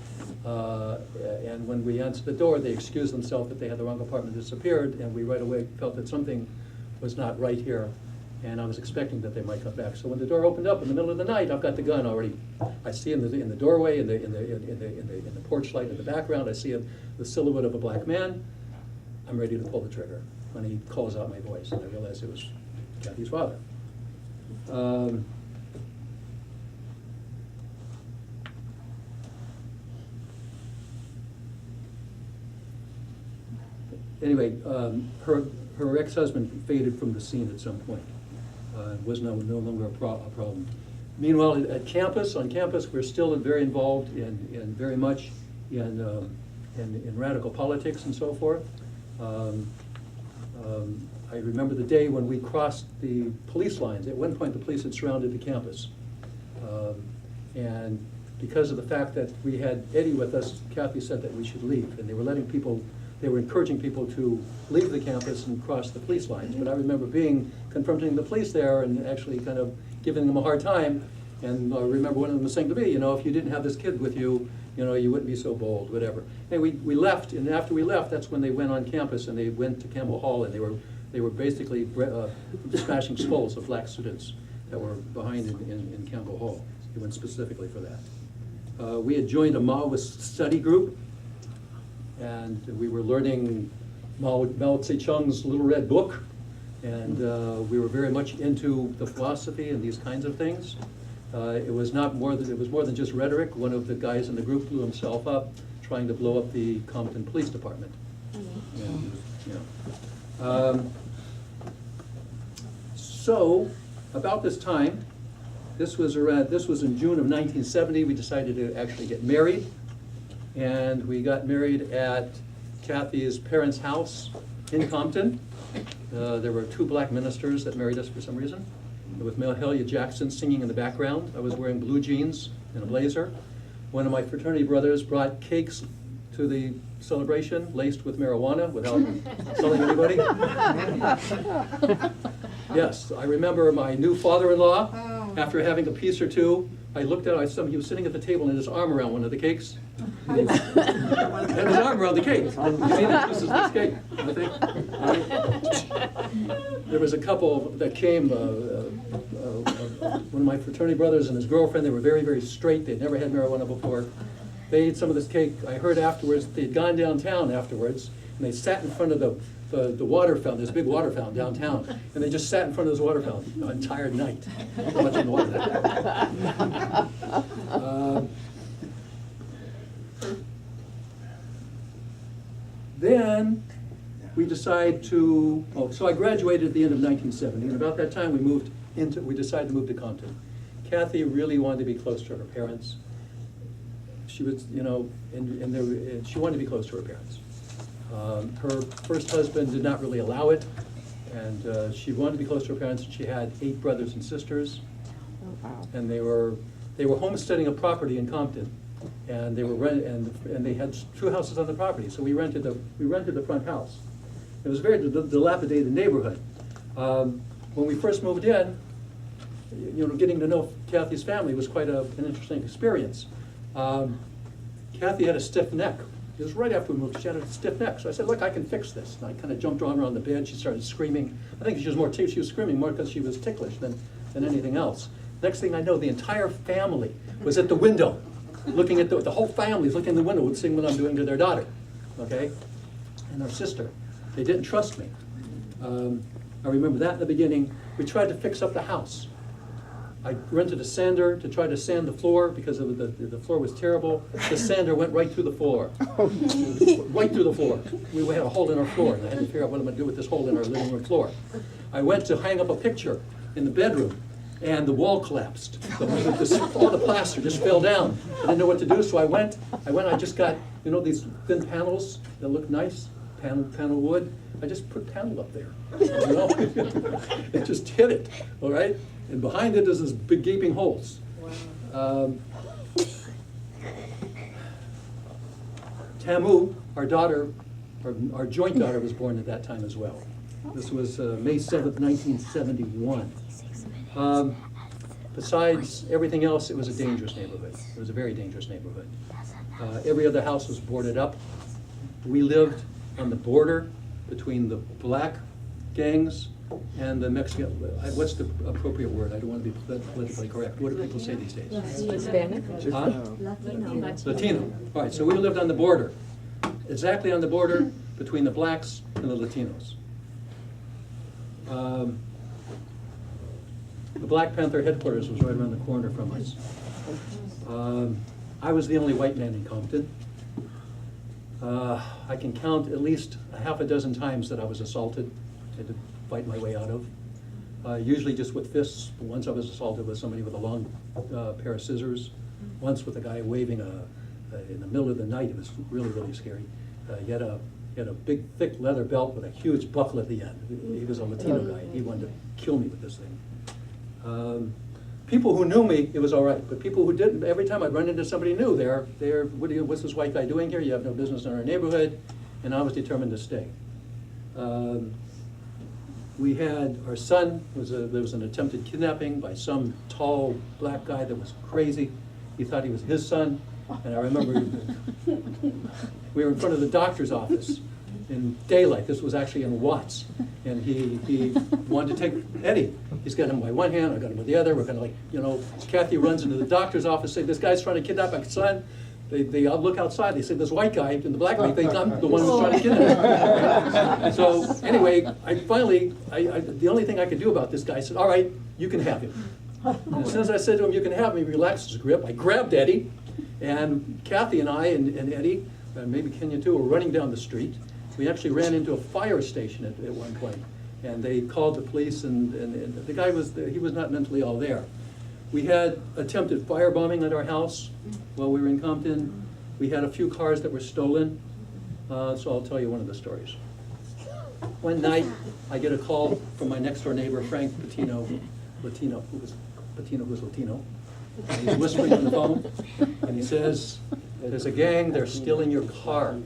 and when we answered the door, they excused themselves that they had the wrong apartment, disappeared, and we right away felt that something was not right here. And I was expecting that they might come back. So when the door opened up in the middle of the night, I've got the gun already. I see in the doorway, in the porch light in the background, I see the silhouette of a black man. I'm ready to pull the trigger when he calls out my voice, and I realized it was Kathy's father. Anyway, her ex-husband faded from the scene at some point. Was no longer a problem. Meanwhile, on campus, we're still very involved in very much in radical politics and so forth. I remember the day when we crossed the police lines. At one point, the police had surrounded the campus. And because of the fact that we had Eddie with us, Kathy said that we should leave. And they were encouraging people to leave the campus and cross the police lines. But I remember confronting the police there and actually kind of giving them a hard time. And I remember one of them was saying to me, if you didn't have this kid with you, you wouldn't be so bold, whatever. And we left, and after we left, that's when they went on campus and they went to Campbell Hall, and they were basically smashing skulls of black students that were behind in Campbell Hall. They went specifically for that. We had joined a Maoist study group, and we were learning Mao Zedong's Little Red Book, and we were very much into the philosophy and these kinds of things. It was more than just rhetoric. One of the guys in the group blew himself up trying to blow up the Compton Police Department. So about this time, this was in June of 1970. We decided to actually get married. And we got married at Kathy's parents' house in Compton. There were 2 black ministers that married us for some reason, with Mahalia Jackson singing in the background. I was wearing blue jeans and a blazer. One of my fraternity brothers brought cakes to the celebration laced with marijuana without telling anybody. Yes, I remember my new father-in-law, after having a piece or two, I looked at him, I saw him, he was sitting at the table and his arm around one of the cakes. And his arm around the cake. See, this is this cake, I think. There was a couple that came, one of my fraternity brothers and his girlfriend. They were very, very straight. They'd never had marijuana before. They ate some of this cake. I heard afterwards, they'd gone downtown afterwards, and they sat in front of the water fountain, this big water fountain downtown, and they just sat in front of this water fountain the entire night, watching the water. Then we decided to, so I graduated at the end of 1970, and about that time we decided to move to Compton. Kathy really wanted to be close to her parents. She was, and she wanted to be close to her parents. Her first husband did not really allow it, and she wanted to be close to her parents. She had 8 brothers and sisters, and they were homesteading a property in Compton, and they were and they had 2 houses on the property. So we rented the front house. It was a very dilapidated neighborhood. When we first moved in, getting to know Kathy's family was quite an interesting experience. Kathy had a stiff neck. It was right after we moved. She had a stiff neck. So I said, look, I can fix this. And I kind of jumped around the bed. She started screaming. I think she was screaming more because she was ticklish than anything else. Next thing I know, the entire family was at the window, looking at the whole family is looking in the window, seeing what I'm doing to their daughter, okay? And our sister. They didn't trust me. I remember that in the beginning. We tried to fix up the house. I rented a sander to try to sand the floor because the floor was terrible. The sander went right through the floor. Right through the floor. We had a hole in our floor, and I had to figure out what I'm going to do with this hole in our living room floor. I went to hang up a picture in the bedroom, and the wall collapsed. All the plaster just fell down. I didn't know what to do, so I just got, these thin panels that look nice, panel wood. I just put panel up there. It just hit it, all right? And behind it is this big gaping holes. Tamu, our daughter, our joint daughter, was born at that time as well. This was May 7th, 1971. Besides everything else, it was a dangerous neighborhood. It was a very dangerous neighborhood. Every other house was boarded up. We lived on the border between the black gangs and the Mexican, what's the appropriate word? I don't want to be politically correct. What do people say these days? Hispanic? Huh? Latino. All right, so we lived on the border, exactly on the border between the blacks and the Latinos. The Black Panther headquarters was right around the corner from us. I was the only white man in Compton. I can count at least a half a dozen times that I was assaulted. I had to fight my way out of. Usually just with fists. Once I was assaulted with somebody with a long pair of scissors. Once with a guy waving in the middle of the night. It was really, really scary. He had a big, thick leather belt with a huge buckle at the end. He was a Latino guy. He wanted to kill me with this thing. People who knew me, it was all right. But people who didn't, every time I'd run into somebody new, what's this white guy doing here? You have no business in our neighborhood. And I was determined to stay. We had, our son, there was an attempted kidnapping by some tall black guy that was crazy. He thought he was his son. And I remember we were in front of the doctor's office in daylight. This was actually in Watts. And he wanted to take Eddie. He's got him by one hand, I got him with the other. We're kind of Kathy runs into the doctor's office saying, this guy's trying to kidnap my son. They look outside, they say, this white guy and the black guy think I'm the one who's trying to kidnap him. So anyway, the only thing I could do about this guy, I said, all right, you can have him. And as soon as I said to him, you can have him, he relaxed his grip. I grabbed Eddie, and Kathy and I and Eddie, and maybe Kenya too, were running down the street. We actually ran into a fire station at one point, and they called the police, and the guy he was not mentally all there. We had attempted firebombing at our house while we were in Compton. We had a few cars that were stolen, so I'll tell you one of the stories. One night, I get a call from my next door neighbor, Frank Latino, who was Latino. And he's whispering on the phone, and he says, there's a gang, they're stealing your car.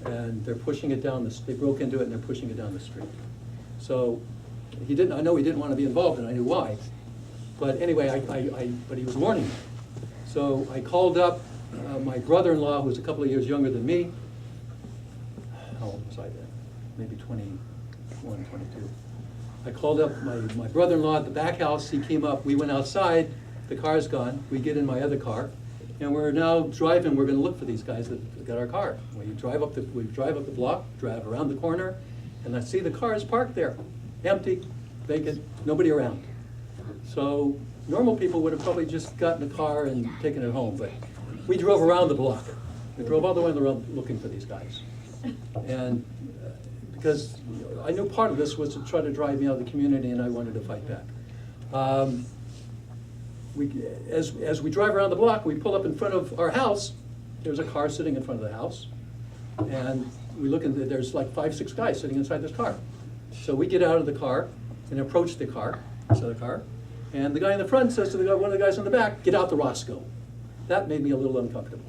And they're pushing it down they broke into it and they're pushing it down the street. So I know he didn't want to be involved, and I knew why. But anyway, but he was warning me. So I called up my brother-in-law, who was a couple of years younger than me, how old was I then? Maybe 21, 22. I called up my brother-in-law at the back house. He came up. We went outside. The car's gone. We get in my other car, and we're now driving. We're going to look for these guys that got our car. We drive up the block, drive around the corner, and I see the car is parked there, empty, vacant, nobody around. So normal people would have probably just gotten the car and taken it home, but we drove around the block. We drove all the way around looking for these guys, and because I knew part of this was to try to drive me out of the community, and I wanted to fight back. As we drive around the block, we pull up in front of our house. There's a car sitting in front of the house, and we look, and there's like 5, 6 guys sitting inside this car. So we get out of the car and approach the car, and the guy in the front says to one of the guys in the back, "Get out the Roscoe." That made me a little uncomfortable.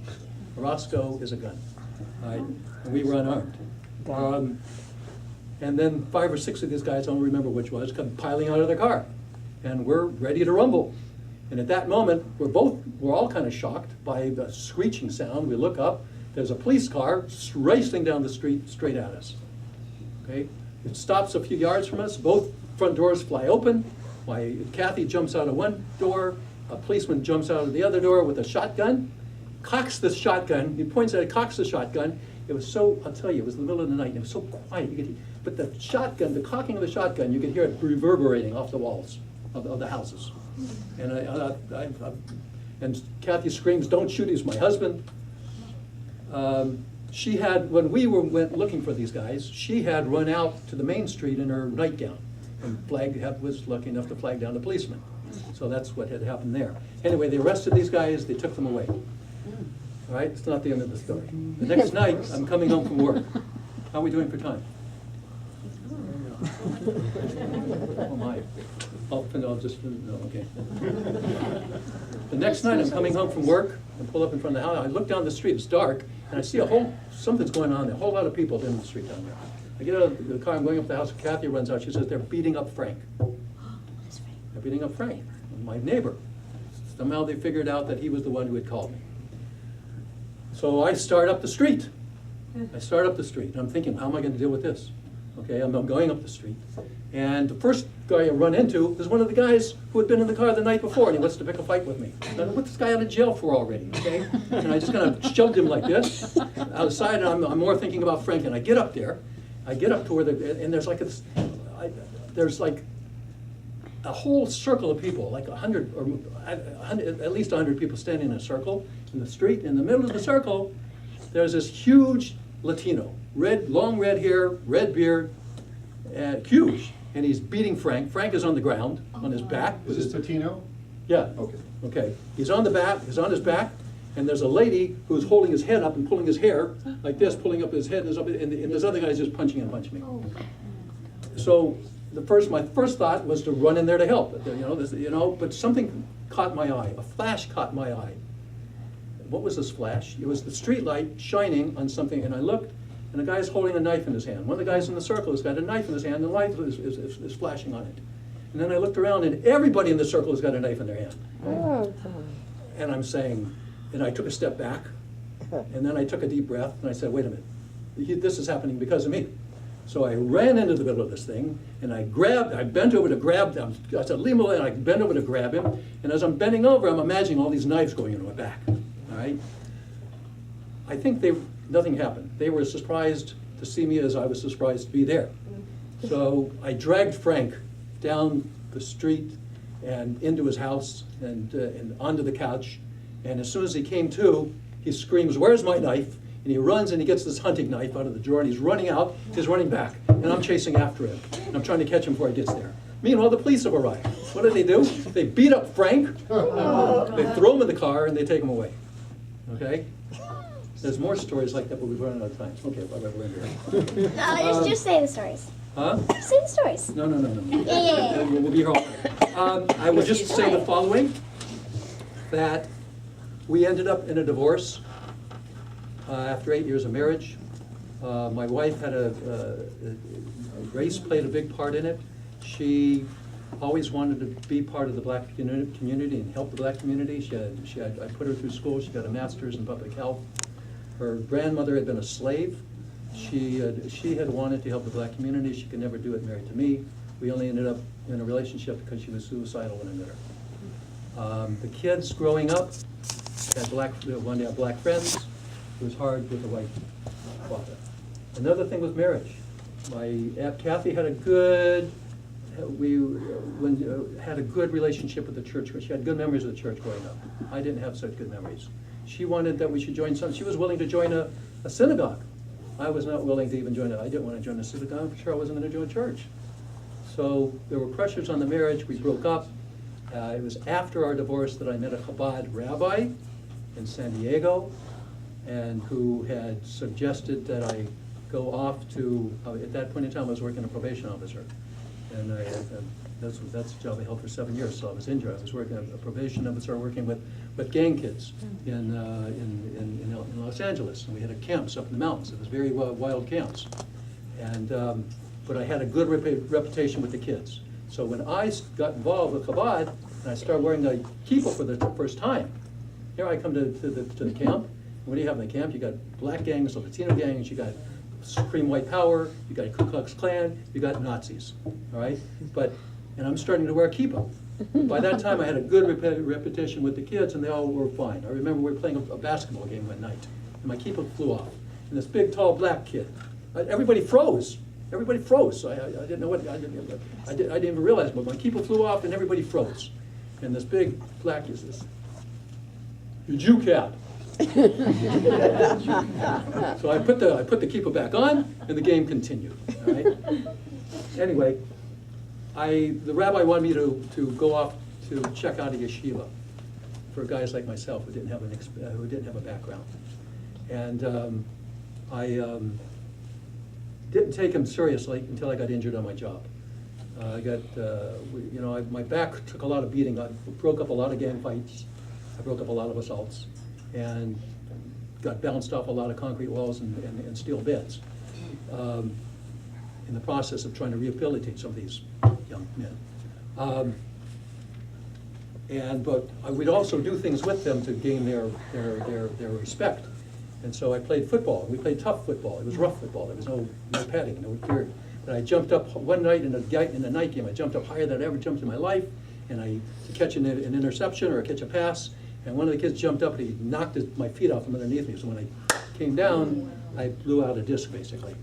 A Roscoe is a gun, right? And we were unarmed. And then 5 or 6 of these guys, I don't remember which was, come piling out of their car. And we're ready to rumble. And at that moment, we're all kind of shocked by the screeching sound. We look up, there's a police car racing down the street straight at us. Okay? It stops a few yards from us, both front doors fly open. Kathy jumps out of one door, a policeman jumps out of the other door with a shotgun, cocks the shotgun, he points at it, cocks the shotgun. It was so, I'll tell you, it was the middle of the night, and it was so quiet. But the shotgun, the cocking of the shotgun, you could hear it reverberating off the walls of the houses. And and Kathy screams, "Don't shoot, he's my husband." She had, when we went looking for these guys, she had run out to the main street in her nightgown and was lucky enough to flag down a policeman. So that's what had happened there. Anyway, they arrested these guys, they took them away. All right, it's not the end of the story. The next night, I'm coming home from work. How are we doing for time? Oh my. I'll just, no, okay. The next night I'm coming home from work and pull up in front of the house. I look down the street, it's dark, and I see something's going on there, a whole lot of people in the street down there. I get out of the car, I'm going up to the house, Kathy runs out, she says, "They're beating up Frank." They're beating up Frank, my neighbor. Somehow they figured out that he was the one who had called me. So I start up the street. And I'm thinking, how am I going to deal with this? Okay, I'm going up the street. And the first guy I run into is one of the guys who had been in the car the night before, and he wants to pick a fight with me. And I put this guy out of jail for already, okay? And I just kind of shoved him like this outside, and I'm more thinking about Frank. And I get up there, I get up to where and there's like a whole circle of people, like 100 or at least 100 people standing in a circle in the street. In the middle of the circle, there's this huge Latino, long red hair, red beard, huge, and he's beating Frank. Frank is on the ground, on his back. Is this Latino? Yeah. Okay. He's on his back, and there's a lady who's holding his head up and pulling his hair like this, pulling up his head, and this other guy's just punching me. So my first thought was to run in there to help. But something caught my eye. A flash caught my eye. What was this flash? It was the street light shining on something, and I looked, and a guy's holding a knife in his hand. One of the guys in the circle has got a knife in his hand, and the light is flashing on it. And then I looked around, and everybody in the circle has got a knife in their hand. Oh. And I'm saying, and I took a step back, and then I took a deep breath, and I said, wait a minute, this is happening because of me. So I ran into the middle of this thing, and I bent over to grab them. I said, leave him alone, and I bent over to grab him. And as I'm bending over, I'm imagining all these knives going into my back. All right? I think nothing happened. They were surprised to see me as I was surprised to be there. So I dragged Frank down the street and into his house and onto the couch. And as soon as he came to, he screams, "Where's my knife?" And he runs and he gets this hunting knife out of the drawer, and he's running out, he's running back, and I'm chasing after him. And I'm trying to catch him before he gets there. Meanwhile, the police have arrived. What do? They beat up Frank, they throw him in the car, and they take him away. Okay? There's more stories like that, but we've run out of time. Okay, bye-bye. No, just say the stories. Huh? Just say the stories. No. Yeah. We'll be here all day. I will just say the following, that we ended up in a divorce after 8 years of marriage. My wife had race played a big part in it. She always wanted to be part of the black community and help the black community. I put her through school. She got a master's in public health. Her grandmother had been a slave. She had wanted to help the black community. She could never do it married to me. We only ended up in a relationship because she was suicidal when I met her. The kids growing up had black friends. It was hard with a white father. Another thing was marriage. My Aunt Kathy had a good relationship with the church. She had good memories of the church growing up. I didn't have such good memories. She wanted that we should join some. She was willing to join a synagogue. I was not willing to even join it. I didn't want to join a synagogue. For sure, I wasn't going to join a church. So there were pressures on the marriage. We broke up. It was after our divorce that I met a Chabad rabbi in San Diego, and who had suggested that I go off to, at that point in time, I was working as a probation officer. And that's the job I held for 7 years, so I was injured. I was working as a probation officer working with gang kids in Los Angeles. And we had camps up in the mountains. It was very wild camps. And, but I had a good reputation with the kids. So when I got involved with Chabad, and I started wearing a kippah for the first time, here I come to the camp. What do you have in the camp? You got black gangs, Latino gangs, you got Supreme White Power, you got Ku Klux Klan, you got Nazis, all right? And I'm starting to wear a kippah. By that time, I had a good reputation with the kids, and they all were fine. I remember we were playing a basketball game one night, and my kippah flew off. And this big, tall, black kid, everybody froze. Everybody froze. I didn't know what, I didn't even realize, but my kippah flew off, and everybody froze. And this big black is this, you Jew cat. So I put the kippah back on, and the game continued. All right. Anyway, the rabbi wanted me to go off to check out a yeshiva for guys like myself who didn't have a background, and I didn't take him seriously until I got injured on my job. My back took a lot of beating. I broke up a lot of gang fights. I broke up a lot of assaults, and got bounced off a lot of concrete walls and steel beds in the process of trying to rehabilitate some of these young men. But we'd also do things with them to gain their respect. And so I played football. We played tough football. It was rough football. There was no padding, no period. But I jumped up one night in a night game. I jumped up higher than I ever jumped in my life, and to catch an interception or catch a pass. And one of the kids jumped up and he knocked my feet off from underneath me. So when I came down, I blew out a disc basically.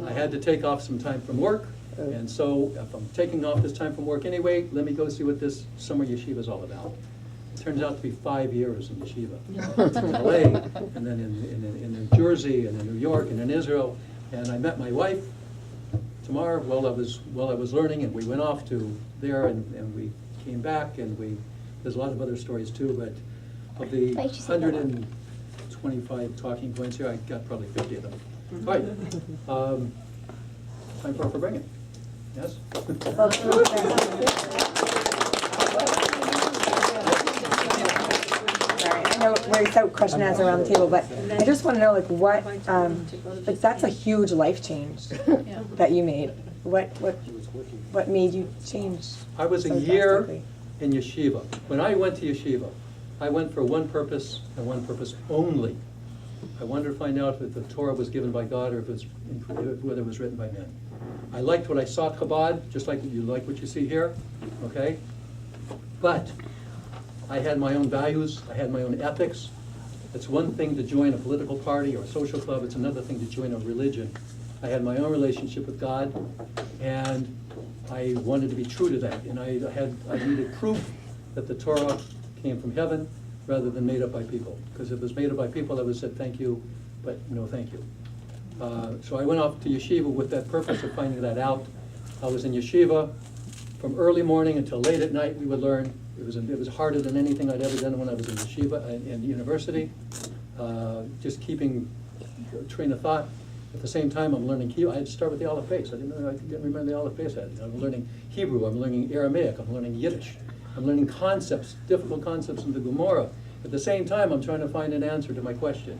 I had to take off some time from work. And so if I'm taking off this time from work anyway, let me go see what this summer yeshiva is all about. It turns out to be 5 years in yeshiva. In LA, and then in New Jersey, and in New York, and in Israel. And I met my wife, Tamar, while I was learning, and we went off to there, and we came back, and there's a lot of other stories too, but of the 125 talking points here, I got probably 50 of them. All right, time for bringing. Yes? Sorry, I know we're so question answer around the table, but I just want to know, what, that's a huge life change that you made. What made you change? I was a year in yeshiva. When I went to yeshiva, I went for one purpose and one purpose only. I wanted to find out if the Torah was given by God or whether it was written by men. I liked what I saw at Chabad, just like you like what you see here, okay? But I had my own values, I had my own ethics. It's one thing to join a political party or a social club, it's another thing to join a religion. I had my own relationship with God, and I wanted to be true to that. And I needed proof that the Torah came from heaven rather than made up by people. Because if it was made up by people, I would have said thank you, but no thank you. So I went off to yeshiva with that purpose of finding that out. I was in yeshiva from early morning until late at night. We would learn. It was harder than anything I'd ever done when I was in yeshiva and university. Just keeping a train of thought. At the same time, I'm learning Hebrew. I had to start with the Aleph Beis. I didn't remember the Aleph Beis. I'm learning Hebrew. I'm learning Aramaic. I'm learning Yiddish. I'm learning concepts, difficult concepts in the Gemara. At the same time, I'm trying to find an answer to my question.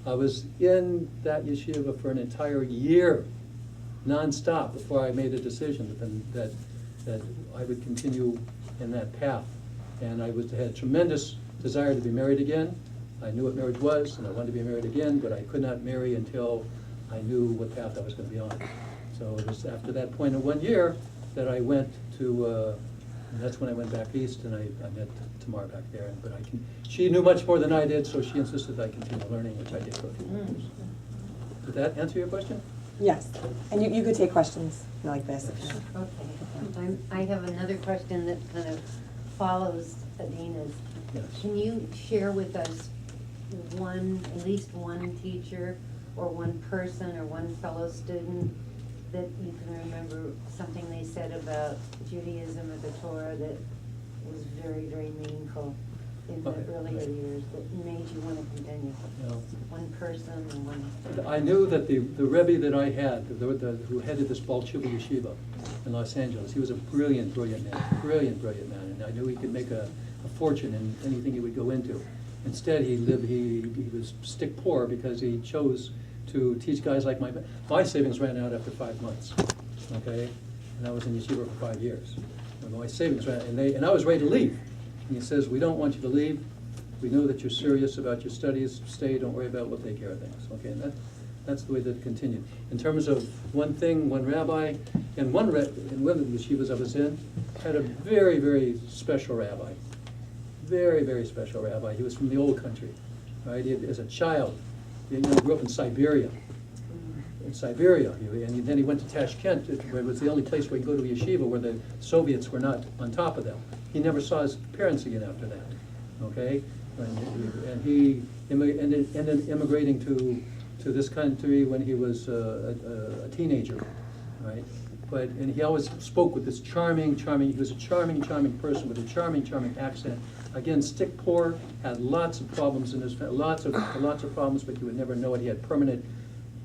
I was in that yeshiva for an entire year, nonstop, before I made a decision that that I would continue in that path. And I had tremendous desire to be married again. I knew what marriage was, and I wanted to be married again, but I could not marry until I knew what path I was going to be on. So it was after that point in 1 year that I went to, and that's when I went back east, and I met Tamar back there. But she knew much more than I did, so she insisted that I continue learning, which I did for a few years. Did that answer your question? Yes, and you could take questions like this. Okay. I have another question that kind of follows Adina's. Yes. Can you share with us at least one teacher or one person or one fellow student that you can remember something they said about Judaism or the Torah that was very, very meaningful in the earlier years that made you want to continue? No. One person or one... I knew that the Rebbe that I had, who headed this Baal Tshuva yeshiva in Los Angeles, he was a brilliant, brilliant man, and I knew he could make a fortune in anything he would go into. Instead, he was stick poor because he chose to teach guys like my savings ran out after 5 months, okay? And I was in yeshiva for 5 years. And my savings ran, and I was ready to leave. And he says, we don't want you to leave. We know that you're serious about your studies. Stay, don't worry about it, we'll take care of things, okay? And that's the way that it continued. In terms of one thing, one rabbi, in one of the yeshivas I was in, had a very, very special rabbi. Very, very special rabbi. He was from the old country, right? As a child, he grew up in Siberia. And then he went to Tashkent, where it was the only place where he could go to a yeshiva where the Soviets were not on top of them. He never saw his parents again after that, okay? And he ended immigrating to this country when he was a teenager, right? And he always spoke with this charming, he was a charming person with a charming accent. Again, stick poor, had lots of problems in his family, lots of problems, but you would never know it. He had permanent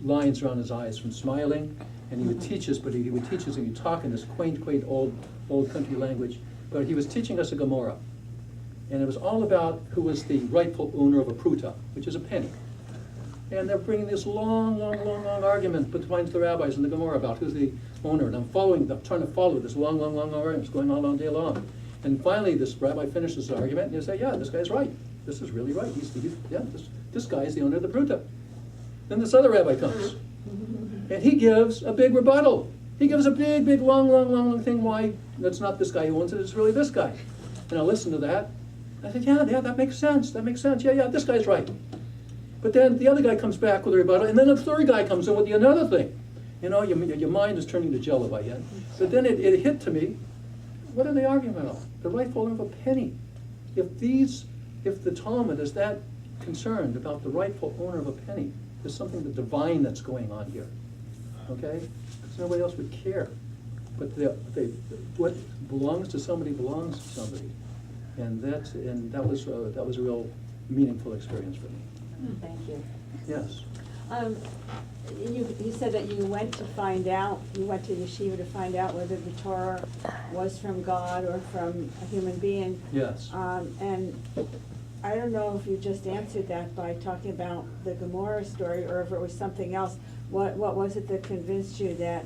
lines around his eyes from smiling, and he would teach us, and he'd talk in this quaint old country language. But he was teaching us a Gemara, and it was all about who was the rightful owner of a pruta, which is a penny. And they're bringing this long argument between the rabbis and the Gemara about who's the owner. And I'm trying to follow this long argument. It's going on all day long. And finally, this rabbi finishes the argument, and he says, yeah, this guy's right. This is really right. This guy is the owner of the pruta. Then this other rabbi comes, and he gives a big rebuttal. He gives a big, long thing why that's not this guy who owns it, it's really this guy. And I listened to that. I said, yeah, that makes sense. Yeah, this guy's right. But then the other guy comes back with a rebuttal, and then the third guy comes in with another thing. You know, your mind is turning to jello by then. But then it hit to me, what are they arguing about? The rightful owner of a penny. If the Talmud is that concerned about the rightful owner of a penny, there's something divine that's going on here, okay? Because nobody else would care. But what belongs to somebody belongs to somebody, and that was a real meaningful experience for me. Thank you. Yes. You said that you went to yeshiva to find out whether the Torah was from God or from a human being. Yes. And I don't know if you just answered that by talking about the Gomorrah story or if it was something else. What was it that convinced you that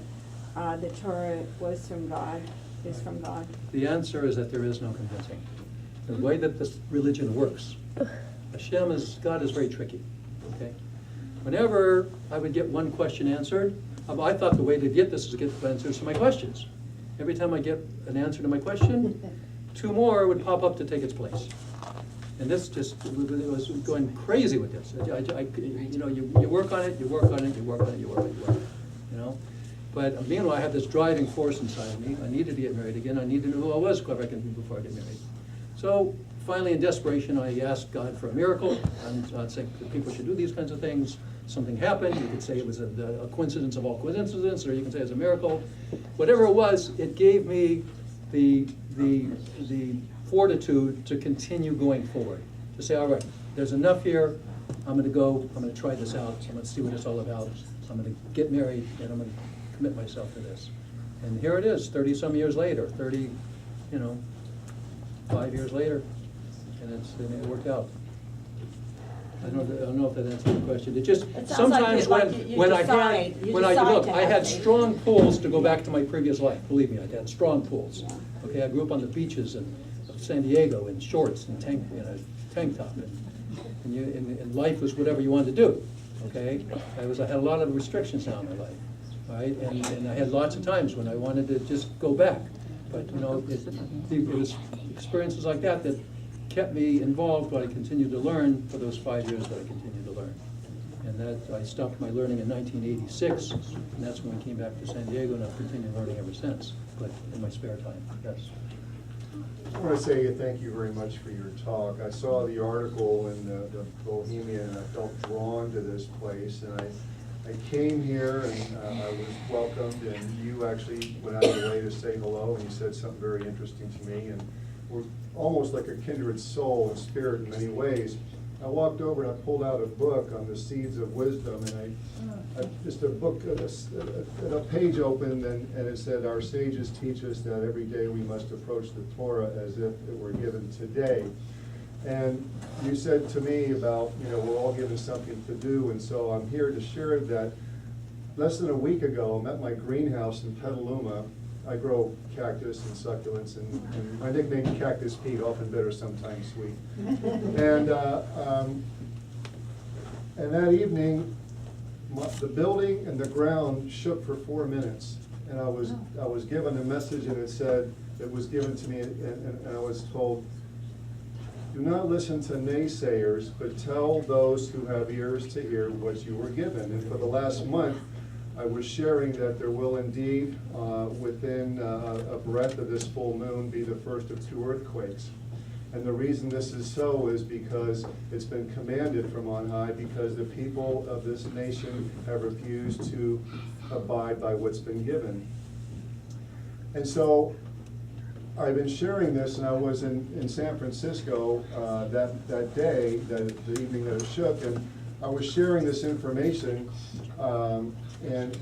the Torah was from God, is from God? The answer is that there is no convincing. The way that this religion works, God is very tricky, okay? Whenever I would get one question answered, I thought the way to get this is to get answers to my questions. Every time I get an answer to my question, 2 more would pop up to take its place. And this it was going crazy with this. You work on it, you work on it, you know? But meanwhile, I had this driving force inside of me. I needed to get married again. I needed to know who I was before I get married. So finally, in desperation, I asked God for a miracle. I'd say that people should do these kinds of things. Something happened. You could say it was a coincidence of all coincidences, or you can say it's a miracle. Whatever it was, it gave me the fortitude to continue going forward. To say, all right, there's enough here. I'm going to go. I'm going to try this out. I'm going to see what it's all about. I'm going to get married, and I'm going to commit myself to this. And here it is, 30-some years later, 5 years later, and it worked out. I don't know if that answers the question. It just, It sounds like sometimes you when I decide- had, you when I, decide look, to I have had faith. strong pulls to go back to my previous life, believe me, I had strong pulls. Okay, I grew up on the beaches of San Diego in shorts and tank top, and life was whatever you wanted to do, okay? I had a lot of restrictions now in my life, all right? And I had lots of times when I wanted to just go back. But, it was experiences like that that kept me involved, but I continued to learn for those 5 years that I continued to learn. And that, I stopped my learning in 1986, and that's when I came back to San Diego, and I've continued learning ever since, but in my spare time, yes. I want to say thank you very much for your talk. I saw the article in the Bohemian, and I felt drawn to this place, and I came here and I was welcomed, and you actually went out of your way to say hello, and you said something very interesting to me, and we're almost like a kindred soul and spirit in many ways. I walked over and I pulled out a book on the seeds of wisdom, and I just a book, a page opened, and it said, "Our sages teach us that every day we must approach the Torah as if it were given today." And you said to me about, we're all given something to do, and so I'm here to share that. Less than a week ago, I'm at my greenhouse in Petaluma. I grow cactus and succulents, and my nickname is Cactus Pete, often bitter, sometimes sweet. And that evening, the building and the ground shook for 4 minutes, and I was given a message, and it said, it was given to me, and I was told, "Do not listen to naysayers, but tell those who have ears to hear what you were given." And for the last month, I was sharing that there will indeed, within a breath of this full moon, be the first of 2 earthquakes. And the reason this is so is because it's been commanded from on high, because the people of this nation have refused to abide by what's been given. And so I've been sharing this, and I was in San Francisco that day, the evening that it shook, and I was sharing this information, and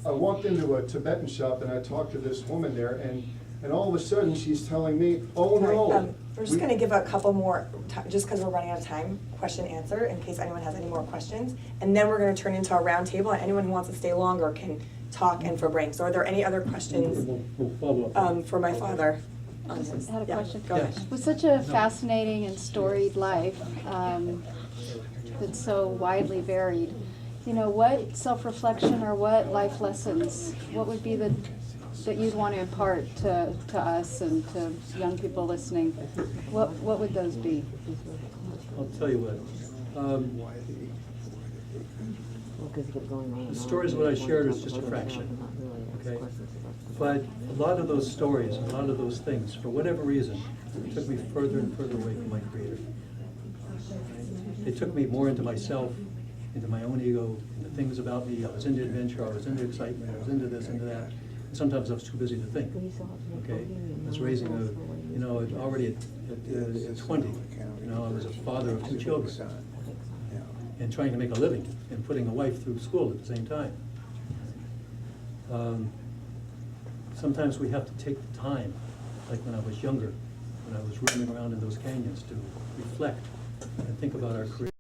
I walked into a Tibetan shop, and I talked to this woman there, and all of a sudden she's telling me, "Oh no." We're just gonna give a couple more, just because we're running out of time, question answer, in case anyone has any more questions. And then we're gonna turn into a round table, and anyone who wants to stay longer can talk and for break. So are there any other questions We'll follow up. for my father? I had a question. Go ahead. With such a fascinating and storied life that's so widely varied, what self-reflection or what life lessons, what would be that you'd want to impart to us and to young people listening? What would those be? I'll tell you what. The stories what I shared is just a fraction, okay? But a lot of those stories, a lot of those things, for whatever reason, took me further and further away from my Creator. They took me more into myself, into my own ego, into things about me. I was into adventure, I was into excitement, I was into this, into that. And sometimes I was too busy to think, okay? I was raising already at 20, I was a father of 2 children. And trying to make a living and putting a wife through school at the same time. Sometimes we have to take the time, like when I was younger, when I was roaming around in those canyons, to reflect and think about our career.